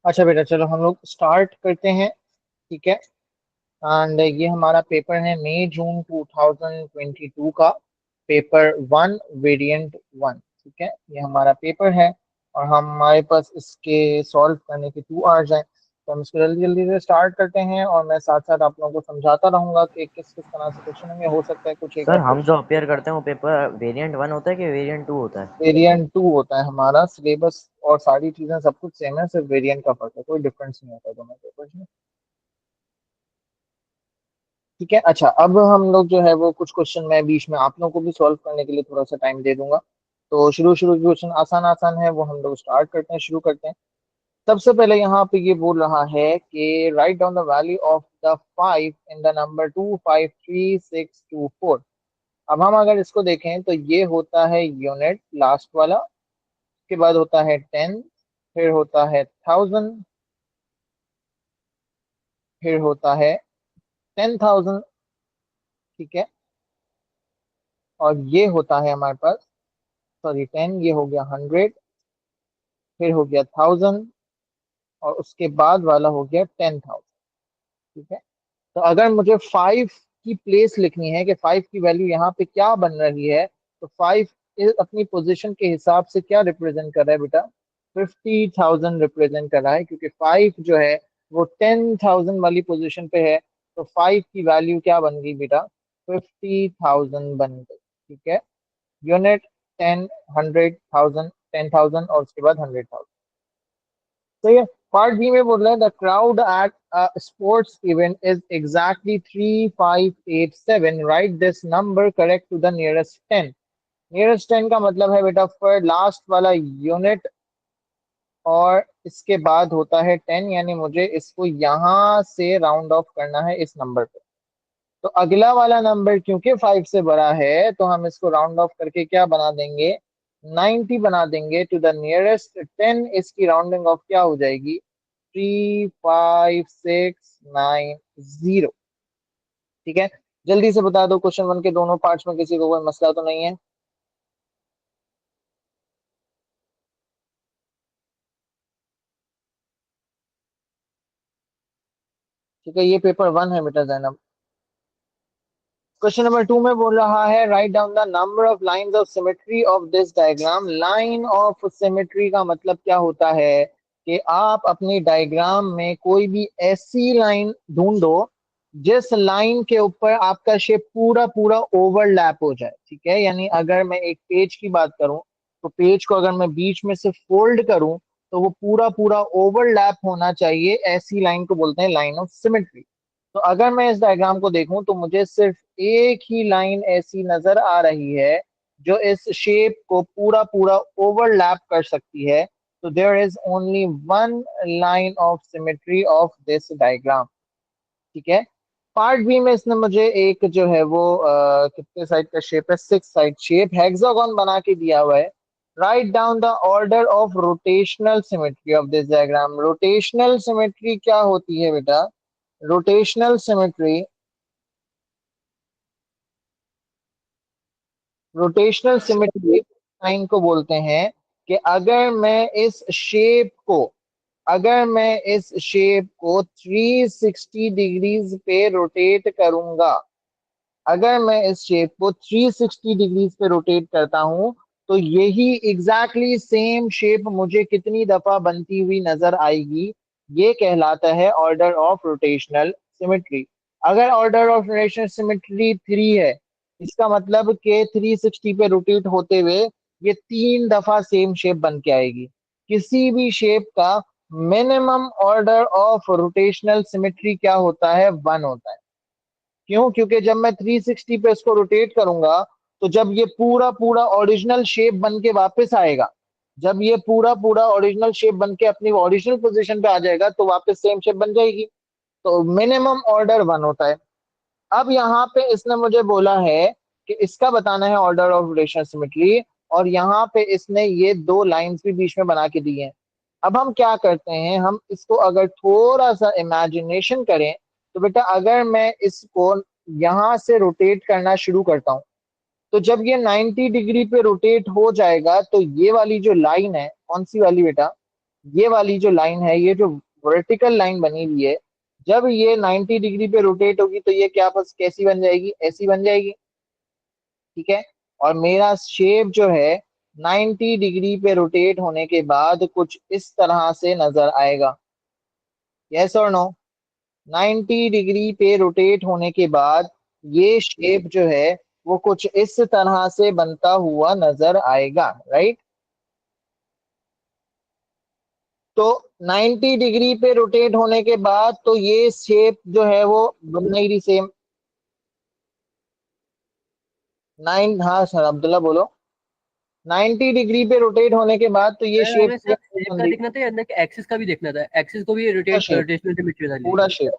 अच्छा बेटा, चलो हम लोग स्टार्ट करते हैं। ठीक है। एंड ये हमारा पेपर है मई जून 2022 का, पेपर वन, वेरिएंट वन। ठीक है, ये हमारा पेपर है और हमारे पास इसके सॉल्व करने के 2 आवर्स हैं। तो हम इसको जल्दी जल्दी से स्टार्ट करते हैं और मैं साथ साथ आप लोगों को समझाता रहूंगा कि किस किस तरह से क्वेश्चन होंगे। हो सकता है कुछ एक सर आध हम जो क्वेश्चन अपेयर करते हैं वो पेपर वेरिएंट 1 होता है कि वेरिएंट 2 होता है? वेरिएंट टू होता है। हमारा सिलेबस और सारी चीजें सब कुछ सेम है, सिर्फ वेरिएंट का फर्क है, कोई डिफरेंस नहीं होता दोनों पेपर्स में। ठीक है। अच्छा, अब हम लोग जो है वो कुछ क्वेश्चन मैं बीच में आप लोगों को भी सॉल्व करने के लिए थोड़ा सा टाइम दे दूंगा। तो शुरू शुरू के क्वेश्चन आसान आसान है, वो हम लोग स्टार्ट करते हैं, शुरू करते हैं। सबसे पहले यहाँ पे ये बोल रहा है कि right down the value of the 5 in the number 253624। अब हम अगर इसको देखें तो ये होता है यूनिट लास्ट वाला, उसके बाद होता है 10, फिर होता है 1000, फिर होता है 10,000। ठीक है। और ये होता है हमारे पास, सॉरी 10, ये हो गया 100, फिर हो गया 1000, और उसके बाद वाला हो गया 10,000। ठीक है। तो अगर मुझे 5 की प्लेस लिखनी है कि 5 की वैल्यू यहाँ पे क्या बन रही है, तो 5 अपनी पोजीशन के हिसाब से क्या रिप्रेजेंट कर रहा है बेटा? 50,000 रिप्रेजेंट कर रहा है, क्योंकि 5 जो है वो 10,000 वाली पोजीशन पे है। तो 5 की वैल्यू क्या बन गई बेटा? 50,000 बन गई। ठीक है। यूनिट 10, 100,000, 10,000 और उसके बाद 100,000। तो ये पार्ट बी में बोल रहा है the crowd at sports event is exactly 3587, write this number correct to the nearest 10। Nearest 10 का मतलब है बेटा फॉर लास्ट वाला यूनिट, और इसके बाद होता है 10, यानी मुझे इसको यहां से राउंड ऑफ करना है इस नंबर पे। तो अगला वाला नंबर क्योंकि 5 से बड़ा है, तो हम इसको राउंड ऑफ करके क्या बना देंगे? 90 बना देंगे। टू द नियरेस्ट 10 इसकी राउंडिंग ऑफ क्या हो जाएगी? 35690। ठीक है। जल्दी से बता दो, क्वेश्चन वन के दोनों पार्ट्स में किसी को कोई मसला तो नहीं है? ठीक है, ये पेपर वन है बेटा जैनब। क्वेश्चन नंबर टू में बोल रहा है write down the number of lines of symmetry of this diagram. Line of symmetry का मतलब क्या होता है कि आप अपनी डायग्राम में कोई भी ऐसी लाइन ढूंढो जिस लाइन के ऊपर आपका शेप पूरा पूरा ओवरलैप हो जाए। ठीक है, यानी अगर मैं एक पेज की बात करूं, तो पेज को अगर मैं बीच में से फोल्ड करूं, तो वो पूरा पूरा ओवरलैप होना चाहिए। ऐसी लाइन को बोलते हैं लाइन ऑफ सिमेट्री। तो अगर मैं इस डायग्राम को देखूं तो मुझे सिर्फ एक ही लाइन ऐसी नजर आ रही है जो इस शेप को पूरा पूरा ओवरलैप कर सकती है। तो there is only one line of symmetry of this diagram. ठीक है। पार्ट बी में इसने मुझे एक जो है वो कितने साइड का शेप है? 6 साइड शेप हेक्सागोन बना के दिया हुआ है। Write down the order of rotational symmetry of this diagram. Rotational symmetry क्या होती है बेटा? Rotational symmetry, rotational symmetry sign को बोलते हैं कि अगर मैं इस शेप को 360 डिग्रीज पे रोटेट करूंगा, अगर मैं इस शेप को 360 डिग्रीज पे रोटेट करता हूं, तो यही एग्जैक्टली सेम शेप मुझे कितनी दफा बनती हुई नजर आएगी? ये कहलाता है ऑर्डर ऑफ रोटेशनल सिमेट्री। अगर ऑर्डर ऑफ रोटेशनल सिमेट्री 3 है, इसका मतलब कि 360 पे रोटेट होते हुए ये 3 दफा सेम शेप बन के आएगी। किसी भी शेप का minimum order of rotational symmetry क्या होता है? 1 होता है। क्यों? क्योंकि जब मैं 360 पे इसको रोटेट करूंगा, तो जब ये पूरा पूरा ओरिजिनल शेप बन के वापस आएगा, जब ये पूरा पूरा ओरिजिनल शेप बन के अपनी ओरिजिनल पोजीशन पे आ जाएगा, तो वापस सेम शेप बन जाएगी। तो मिनिमम ऑर्डर 1 होता है। अब यहाँ पे इसने मुझे बोला है कि इसका बताना है ऑर्डर ऑफ रोटेशनल सिमेट्री, और यहाँ पे इसने ये 2 लाइंस भी बीच में बना के दी हैं। अब हम क्या करते हैं, हम इसको अगर थोड़ा सा इमेजिनेशन करें, तो बेटा अगर मैं इसको यहां से रोटेट करना शुरू करता हूं, तो जब ये 90 डिग्री पे रोटेट हो जाएगा, तो ये वाली जो लाइन है कौन सी वाली बेटा? ये वाली जो लाइन है, ये जो वर्टिकल लाइन बनी हुई है, जब ये 90 डिग्री पे रोटेट होगी तो ये क्या बस कैसी बन जाएगी, ऐसी बन जाएगी। ठीक है। और मेरा शेप जो है 90 डिग्री पे रोटेट होने के बाद कुछ इस तरह से नजर आएगा। यस और नो? 90 डिग्री पे रोटेट होने के बाद ये शेप जो है वो कुछ इस तरह से बनता हुआ नजर आएगा, राइट? तो 90 डिग्री पे रोटेट होने के बाद तो ये शेप जो है वो बन नहीं रही सेम। हाँ सर अब्दुल्ला बोलो। 90 डिग्री पे रोटेट होने के बाद तो ये सर शेप हमें सेम सिर्फ नहीं शेप बन का रही। देखना था या अंदर के एक्सिस का भी देखना था? एक्सिस को भी पूरा शेप, रोटेशनल लिमिट बतानी थी। पूरा शेप,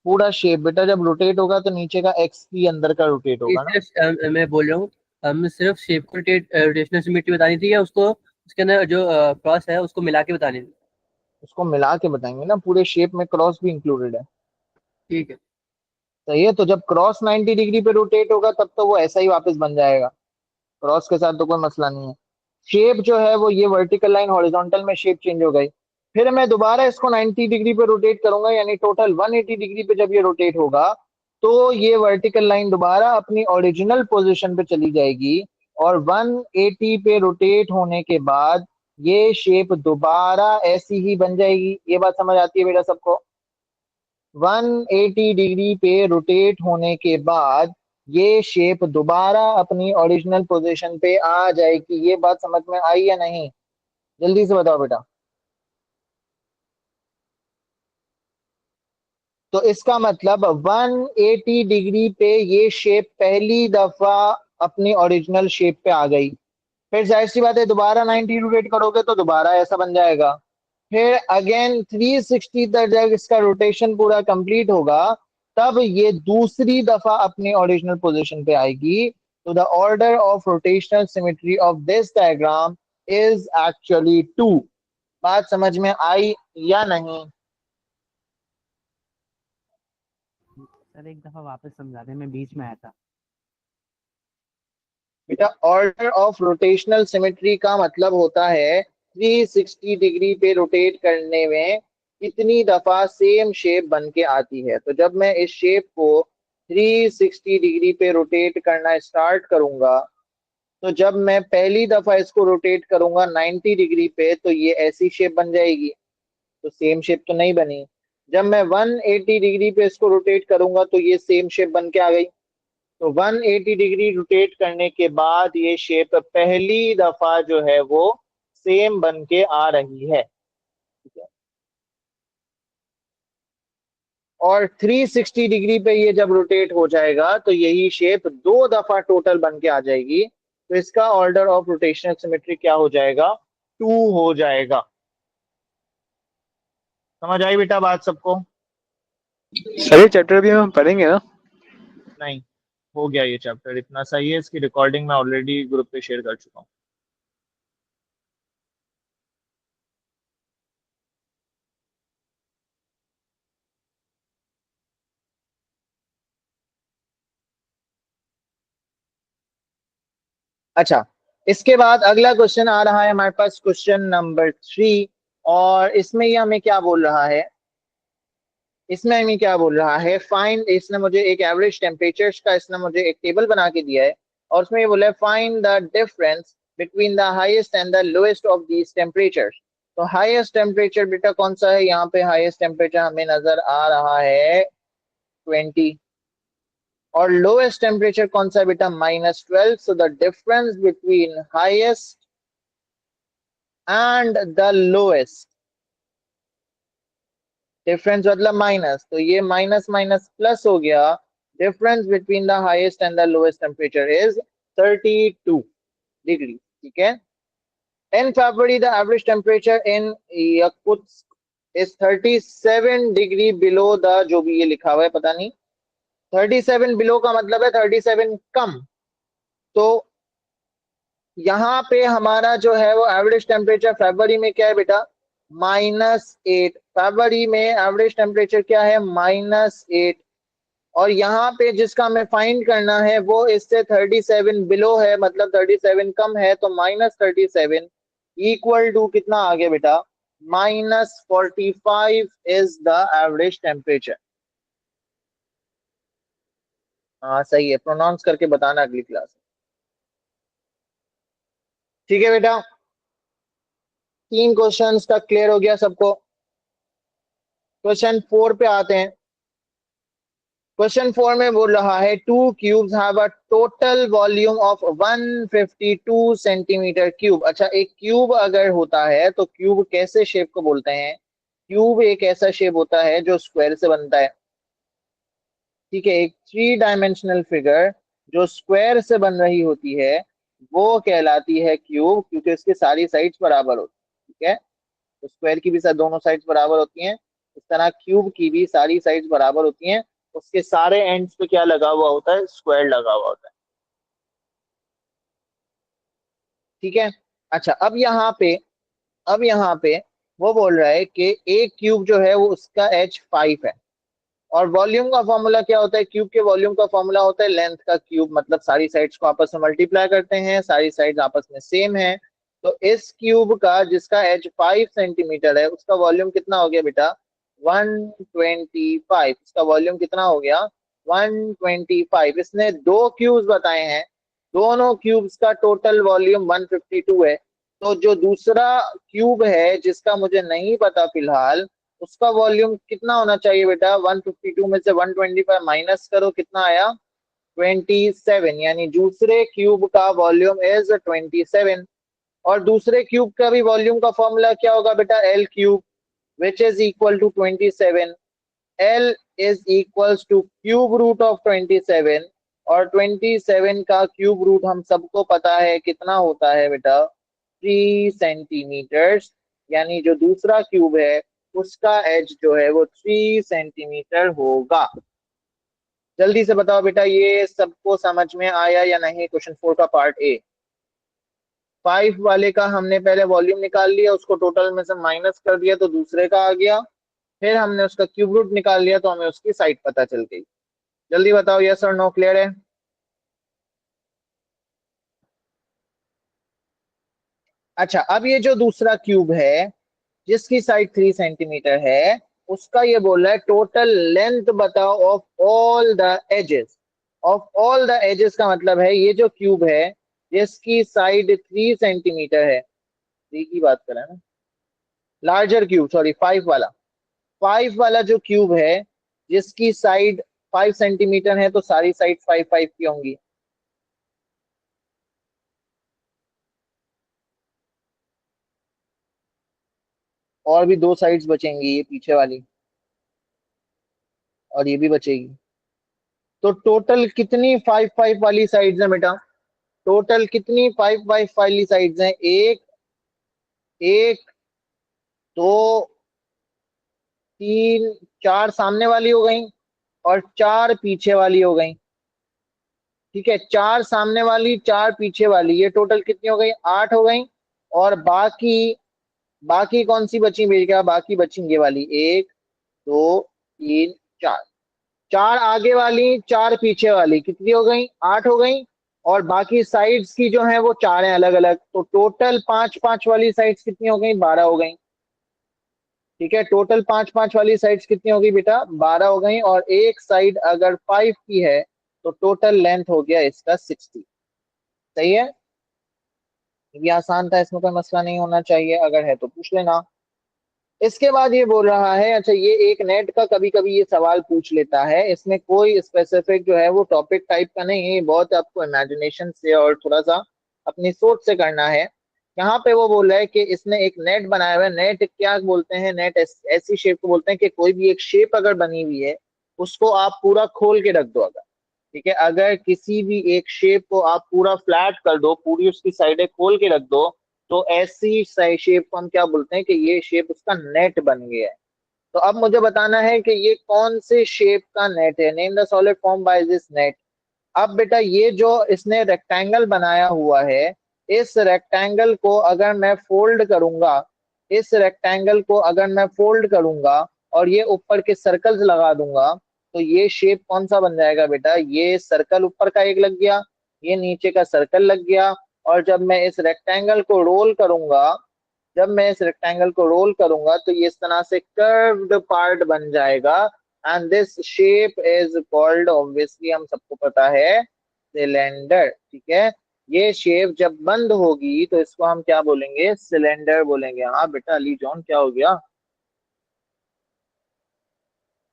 पूरा शेप बेटा जब रोटेट होगा तो नीचे का एक्स भी अंदर का रोटेट ये होगा ना। सिर्फ मैं बोल रहा हूँ, हमें सिर्फ शेप को रोटेशनल लिमिट बतानी थी या उसको उसके अंदर जो क्रॉस है उसको मिला के बतानी थी? उसको मिला के बताएंगे ना, पूरे शेप में क्रॉस भी इंक्लूडेड है। ठीक है। सही है, तो जब क्रॉस 90 डिग्री पे रोटेट होगा तब तो वो ऐसा ही वापस बन जाएगा, क्रॉस के साथ तो कोई मसला नहीं है। शेप जो है वो ये वर्टिकल लाइन हॉरिजॉन्टल में शेप चेंज हो गई। फिर मैं दोबारा इसको 90 डिग्री पे रोटेट करूंगा, यानी टोटल 180 डिग्री पे जब ये रोटेट होगा तो ये वर्टिकल लाइन दोबारा अपनी ओरिजिनल पोजीशन पे चली जाएगी। और 180 पे रोटेट होने के बाद ये शेप दोबारा ऐसी ही बन जाएगी। ये बात समझ आती है बेटा सबको? 180 डिग्री पे रोटेट होने के बाद ये शेप दोबारा अपनी ओरिजिनल पोजीशन पे आ जाएगी। ये बात समझ में आई या नहीं? जल्दी से बताओ बेटा। तो इसका मतलब 180 डिग्री पे ये शेप पहली दफा अपनी ओरिजिनल शेप पे आ गई। फिर जाहिर सी बात है दोबारा 90 रोटेट करोगे तो दोबारा ऐसा बन जाएगा। फिर अगेन 360 तक जब इसका रोटेशन पूरा कंप्लीट होगा तब ये दूसरी दफा अपनी ओरिजिनल पोजीशन पे आएगी। तो the order of rotational symmetry of this diagram is actually 2। बात समझ में आई या नहीं? सर एक दफा वापस समझा दें, मैं बीच में आया था। बेटा ऑर्डर ऑफ रोटेशनल सिमेट्री का मतलब होता है 360 डिग्री पे रोटेट करने में कितनी दफा सेम शेप बन के आती है। तो जब मैं इस शेप को 360 डिग्री पे रोटेट करना स्टार्ट करूंगा तो जब मैं पहली दफा इसको रोटेट करूंगा 90 डिग्री पे तो ये ऐसी शेप बन जाएगी। तो सेम शेप तो नहीं बनी। जब मैं 180 डिग्री पे इसको रोटेट करूंगा तो ये सेम शेप बन के आ गई। तो 180 डिग्री रोटेट करने के बाद ये शेप पहली दफा जो है वो सेम बन के आ रही है। ठीक है। और 360 डिग्री पे ये जब रोटेट हो जाएगा तो यही शेप दो दफा टोटल बन के आ जाएगी। तो इसका ऑर्डर ऑफ रोटेशनल सिमेट्री क्या हो जाएगा? 2 हो जाएगा। समझ आई बेटा बात सबको? सर ये चैप्टर भी हम पढ़ेंगे ना? नहीं, हो गया ये चैप्टर, इतना सही है। इसकी रिकॉर्डिंग मैं ऑलरेडी ग्रुप पे शेयर कर चुका हूँ। अच्छा, इसके बाद अगला क्वेश्चन आ रहा है हमारे पास, क्वेश्चन नंबर 3। और इसमें ये हमें क्या बोल रहा है? इसमें हमें क्या बोल रहा है? फाइंड, इसने मुझे एक एवरेज टेम्परेचर्स का इसने मुझे एक टेबल बना के दिया है और उसमें ये बोला है find the difference between the highest and the lowest of these temperatures. तो हाईएस्ट टेम्परेचर बेटा कौन सा है? यहाँ पे हाईएस्ट टेम्परेचर हमें नजर आ रहा है 20। और लोएस्ट टेम्परेचर कौन सा है बेटा? -12। So the difference between highest and the lowest, difference मतलब माइनस, तो ये माइनस माइनस प्लस हो गया। Difference between the highest and the lowest temperature is 32 degree. ठीक है। In February the average temperature in Yakutsk is 37 degree below the, जो भी ये लिखा हुआ है पता नहीं, 37 बिलो का मतलब है 37 कम। तो यहाँ पे हमारा जो है वो एवरेज टेम्परेचर फरवरी में क्या है बेटा? -8। फरवरी में एवरेज टेम्परेचर क्या है? -8। और यहाँ पे जिसका हमें फाइंड करना है वो इससे 37 बिलो है, मतलब 37 कम है। तो -37 इक्वल टू कितना आ गया बेटा? -45 इज द एवरेज टेम्परेचर। हाँ सही है, प्रोनाउंस करके बताना अगली क्लास में। ठीक है बेटा, 3 क्वेश्चंस का क्लियर हो गया सबको। क्वेश्चन 4 पे आते हैं। क्वेश्चन 4 में बोल रहा है 2 cubes have a total volume of 152 centimetre cube. अच्छा, एक क्यूब अगर होता है तो क्यूब कैसे शेप को बोलते हैं? क्यूब एक ऐसा शेप होता है जो स्क्वायर से बनता है। ठीक है, एक 3 डायमेंशनल फिगर जो स्क्वायर से बन रही होती है वो कहलाती है क्यूब, क्योंकि इसकी सारी साइड्स बराबर होती है। ठीक है, तो स्क्वायर की भी दोनों साइड्स बराबर होती हैं, इस तरह क्यूब की भी सारी साइड्स बराबर होती हैं। उसके सारे एंड्स पे क्या लगा हुआ होता है? स्क्वायर लगा हुआ होता है। ठीक है, अच्छा अब यहाँ पे वो बोल रहा है कि एक क्यूब जो है वो उसका एच 5 है, और वॉल्यूम का फॉर्मूला क्या होता है? क्यूब के वॉल्यूम का फॉर्मूला होता है लेंथ का क्यूब, मतलब सारी साइड्स को आपस में मल्टीप्लाई करते हैं, सारी साइड्स आपस में सेम है। तो इस क्यूब का जिसका एच 5 सेंटीमीटर है उसका वॉल्यूम कितना हो गया बेटा? 125। इसका वॉल्यूम कितना हो गया? 125। इसने 2 क्यूब्स बताए हैं, दोनों क्यूब्स का टोटल वॉल्यूम 152 है। तो जो दूसरा क्यूब है जिसका मुझे नहीं पता फिलहाल, उसका वॉल्यूम कितना होना चाहिए बेटा? 152 में से 125 माइनस करो, कितना आया? 27। यानी दूसरे क्यूब का वॉल्यूम इज 27। और दूसरे क्यूब का भी वॉल्यूम का फॉर्मूला क्या होगा बेटा? L cube, which is equal to 27। L is equals to cube root of 27, और 27 का क्यूब रूट हम सबको पता है कितना होता है बेटा? 3 सेंटीमीटर्स। यानी जो दूसरा क्यूब है उसका एज जो है वो 3 सेंटीमीटर होगा। जल्दी से बताओ बेटा, ये सबको समझ में आया या नहीं? क्वेश्चन 4 का पार्ट ए। 5 वाले का हमने पहले वॉल्यूम निकाल लिया, उसको टोटल में से माइनस कर दिया तो दूसरे का आ गया, फिर हमने उसका क्यूब रूट निकाल लिया तो हमें उसकी साइड पता चल गई। जल्दी बताओ, यस और नो, क्लियर है? अच्छा, अब ये जो दूसरा क्यूब है जिसकी साइड 3 सेंटीमीटर है, उसका ये बोल रहा है टोटल लेंथ बताओ of all the edges. Of all the edges का मतलब है ये जो क्यूब है जिसकी साइड 3 सेंटीमीटर है, 3 की बात करें ना, लार्जर क्यूब, सॉरी 5 वाला, 5 वाला जो क्यूब है जिसकी साइड 5 सेंटीमीटर है, तो सारी साइड 5 5 की होंगी। और भी 2 साइड्स बचेंगी, ये पीछे वाली और ये भी बचेगी। तो टोटल कितनी 5 5 वाली साइड्स हैं बेटा? टोटल कितनी 5 5 वाली साइड्स हैं? एक, एक, दो, 3, 4 सामने वाली हो गई और 4 पीछे वाली हो गई। ठीक है, 4 सामने वाली, 4 पीछे वाली, ये टोटल कितनी हो गई? 8 हो गई। और बाकी बाकी कौन सी बची बेटा? बाकी बची ये वाली, 1, 2, 3, 4। 4 आगे वाली, 4 पीछे वाली, कितनी हो गई? 8 हो गई। और बाकी साइड्स की जो है वो 4 है अलग अलग, तो टोटल 5 5 वाली साइड्स कितनी हो गई? 12 हो गई। ठीक है, टोटल 5 5 वाली साइड्स कितनी हो गई बेटा? 12 हो गई। और एक साइड अगर 5 की है तो टोटल लेंथ हो गया इसका 60। सही है, ये आसान था, इसमें कोई मसला नहीं होना चाहिए, अगर है तो पूछ लेना। इसके बाद ये बोल रहा है, अच्छा ये एक नेट का कभी कभी ये सवाल पूछ लेता है, इसमें कोई स्पेसिफिक जो है वो टॉपिक टाइप का नहीं है, बहुत आपको इमेजिनेशन से और थोड़ा सा अपनी सोच से करना है। यहाँ पे वो बोल रहा है कि इसने एक नेट बनाया हुआ है। नेट क्या बोलते हैं? नेट ऐसी शेप को बोलते हैं कि कोई भी एक शेप अगर बनी हुई है उसको आप पूरा खोल के रख दो अगर। ठीक है, अगर किसी भी एक शेप को आप पूरा फ्लैट कर दो, पूरी उसकी साइडें खोल के रख दो, तो ऐसी शेप को हम क्या बोलते हैं? कि ये शेप उसका नेट बन गया है। तो अब मुझे बताना है कि ये कौन से शेप का नेट है। Name the solid form by this net. अब बेटा ये जो इसने रेक्टेंगल बनाया हुआ है, इस रेक्टेंगल को अगर मैं फोल्ड करूंगा, इस रेक्टेंगल को अगर मैं फोल्ड करूंगा और ये ऊपर के सर्कल्स लगा दूंगा, तो ये शेप कौन सा बन जाएगा बेटा? ये सर्कल ऊपर का एक लग गया, ये नीचे का सर्कल लग गया। और जब मैं इस रेक्टेंगल को रोल करूंगा जब मैं इस रेक्टेंगल को रोल करूंगा तो ये इस तरह से कर्व्ड पार्ट बन जाएगा and this shape is called, obviously हम सबको पता है, सिलेंडर। ठीक है, ये शेप जब बंद होगी तो इसको हम क्या बोलेंगे, सिलेंडर बोलेंगे। हाँ बेटा अली जॉन क्या हो गया।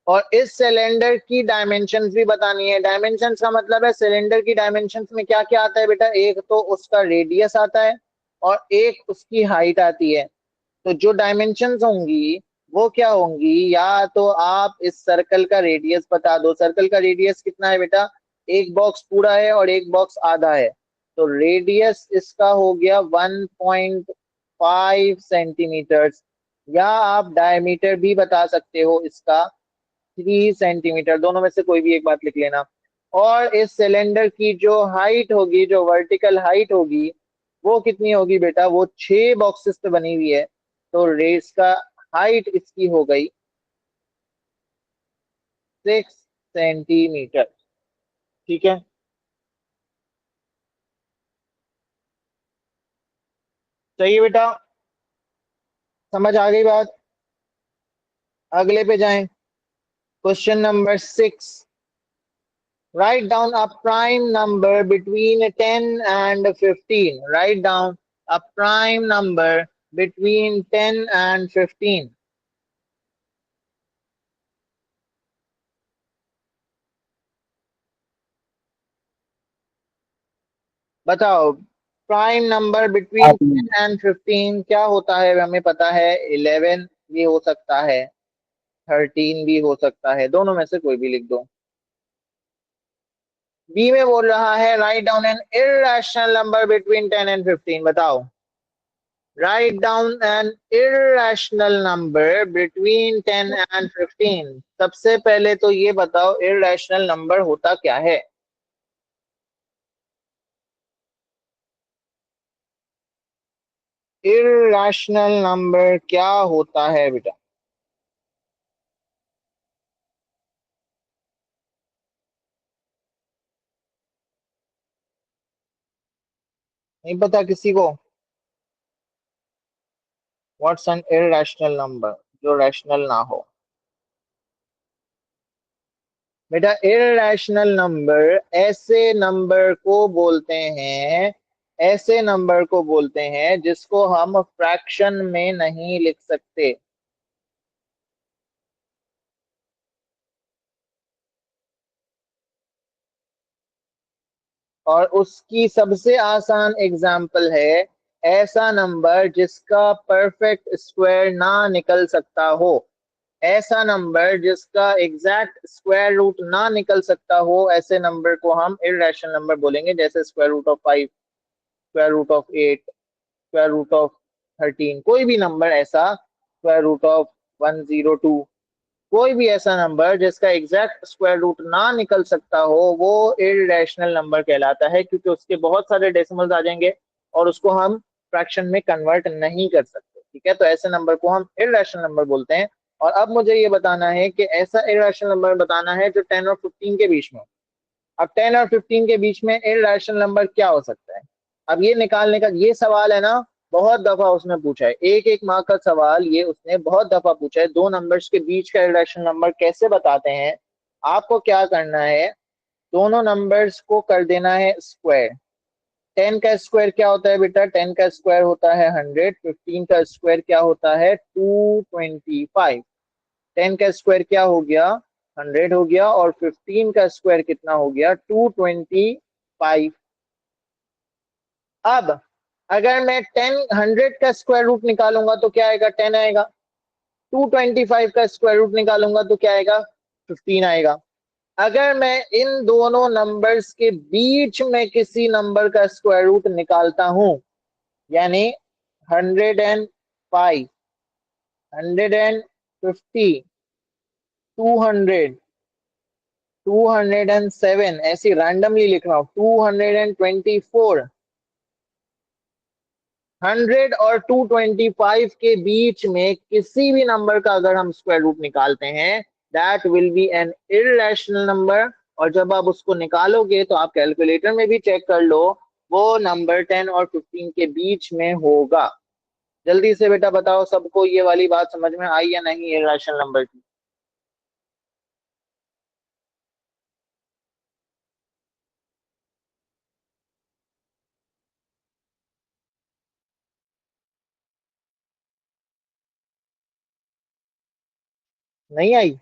और इस सिलेंडर की डायमेंशंस भी बतानी है। डायमेंशंस का मतलब है सिलेंडर की डायमेंशंस में क्या क्या आता है बेटा, एक तो उसका रेडियस आता है और एक उसकी हाइट आती है। तो जो डायमेंशंस होंगी वो क्या होंगी, या तो आप इस सर्कल का रेडियस बता दो। सर्कल का रेडियस कितना है बेटा, एक बॉक्स पूरा है और एक बॉक्स आधा है, तो रेडियस इसका हो गया 1.5 सेंटीमीटर। या आप डायमीटर भी बता सकते हो इसका, 3 सेंटीमीटर, दोनों में से कोई भी एक बात लिख लेना। और इस सिलेंडर की जो हाइट होगी, जो वर्टिकल हाइट होगी, वो कितनी होगी बेटा, वो 6 बॉक्सेस पे बनी हुई है, तो रेस का हाइट इसकी हो गई 6 सेंटीमीटर। ठीक है, सही है बेटा, समझ आ गई बात। अगले पे जाएं, question number 6। Write down a prime number between 10 and 15. Write down a prime number between 10 and 15. बताओ, प्राइम नंबर बिटवीन 10 एंड 15 क्या होता है। हमें पता है 11 भी हो सकता है, 13 भी हो सकता है, दोनों में से कोई भी लिख दो। बी में बोल रहा है write down N irrational number between 10 and 15। बताओ, write down an irrational number between 10 and 15। सबसे पहले तो ये बताओ irrational number होता क्या है। irrational number क्या होता है बेटा, नहीं पता किसी को। व्हाट्स एन irrational number, जो रैशनल ना हो। बेटा irrational नंबर ऐसे नंबर को बोलते हैं, ऐसे नंबर को बोलते हैं जिसको हम फ्रैक्शन में नहीं लिख सकते। और उसकी सबसे आसान एग्जाम्पल है ऐसा नंबर जिसका परफेक्ट स्क्वायर ना निकल सकता हो। ऐसा नंबर जिसका एग्जैक्ट स्क्वायर रूट ना निकल सकता हो, ऐसे नंबर को हम इर्रेशनल नंबर बोलेंगे। जैसे square root of 5, square root of 8, square root of 13, कोई भी नंबर ऐसा, स्क्वायर रूट ऑफ 102, कोई भी ऐसा नंबर जिसका एग्जैक्ट स्क्वायर रूट ना निकल सकता हो, वो इररेशनल नंबर कहलाता है, क्योंकि उसके बहुत सारे डेसिमल्स आ जाएंगे और उसको हम फ्रैक्शन में कन्वर्ट नहीं कर सकते। ठीक है, तो ऐसे नंबर को हम इररेशनल नंबर बोलते हैं। और अब मुझे ये बताना है कि ऐसा इररेशनल नंबर बताना है जो 10 और 15 के बीच में। अब 10 और 15 के बीच में इररेशनल नंबर क्या हो सकता है, अब ये निकालने का ये सवाल है ना, बहुत दफा उसने पूछा है, एक एक मार्क का सवाल ये उसने बहुत दफा पूछा है। दो नंबर्स के बीच का इररेशनल नंबर कैसे बताते हैं। आपको क्या करना है, दोनों नंबर्स को कर देना है स्क्वायर। 10 का स्क्वायर क्या होता है बेटा, 10 का स्क्वायर होता है 100, 15 का स्क्वायर क्या होता है 225। 10 का स्क्वायर क्या हो गया 100 हो गया, और 15 का स्क्वायर कितना हो गया 225। अब अगर मैं 100 का स्क्वायर रूट निकालूंगा तो क्या आएगा 10 आएगा, 225 का स्क्वायर रूट निकालूंगा तो क्या आएगा 15 आएगा। अगर मैं इन दोनों नंबर्स के बीच में किसी नंबर का स्क्वायर रूट निकालता हूं, यानी 105, 150, 200, 207, ऐसी रैंडमली लिख रहा हूं, 224, 100 और 225 के बीच में किसी भी नंबर का अगर हम स्क्वायर रूट निकालते हैं, that will be an irrational number. और जब आप उसको निकालोगे तो आप कैलकुलेटर में भी चेक कर लो, वो नंबर 10 और 15 के बीच में होगा। जल्दी से बेटा बताओ सबको ये वाली बात समझ में आई या नहीं इरेशनल नंबर की। नहीं आई?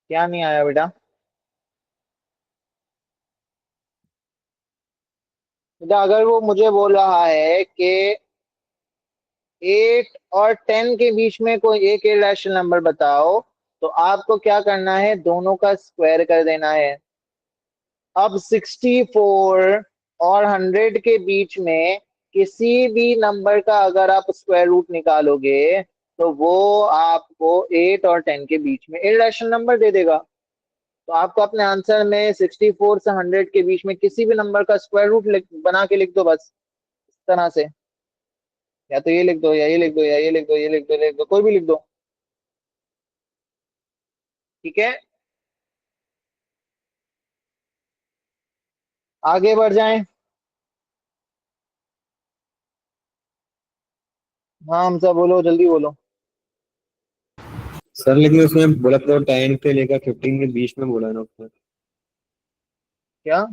क्या नहीं आया बेटा? बेटा अगर वो मुझे बोल रहा है कि 8 और 10 के बीच में कोई एक इरेशनल नंबर बताओ, तो आपको क्या करना है, दोनों का स्क्वायर कर देना है। अब 64 और 100 के बीच में किसी भी नंबर का अगर आप स्क्वायर रूट निकालोगे तो वो आपको 8 और 10 के बीच में इरेशनल नंबर दे देगा। तो आपको अपने आंसर में 64 से 100 के बीच में किसी भी नंबर का स्क्वायर रूट बना के लिख दो, बस इस तरह से। या तो ये लिख दो, या ये लिख दो, या ये लिख दो, ये लिख दो, लिख दो, कोई भी लिख दो। ठीक है, आगे बढ़ जाएं। हाँ हम सब बोलो, जल्दी बोलो। सर लेकिन उसमें बोला तो 10 से लेकर 15 के बीच में बोला ना उसने। क्या?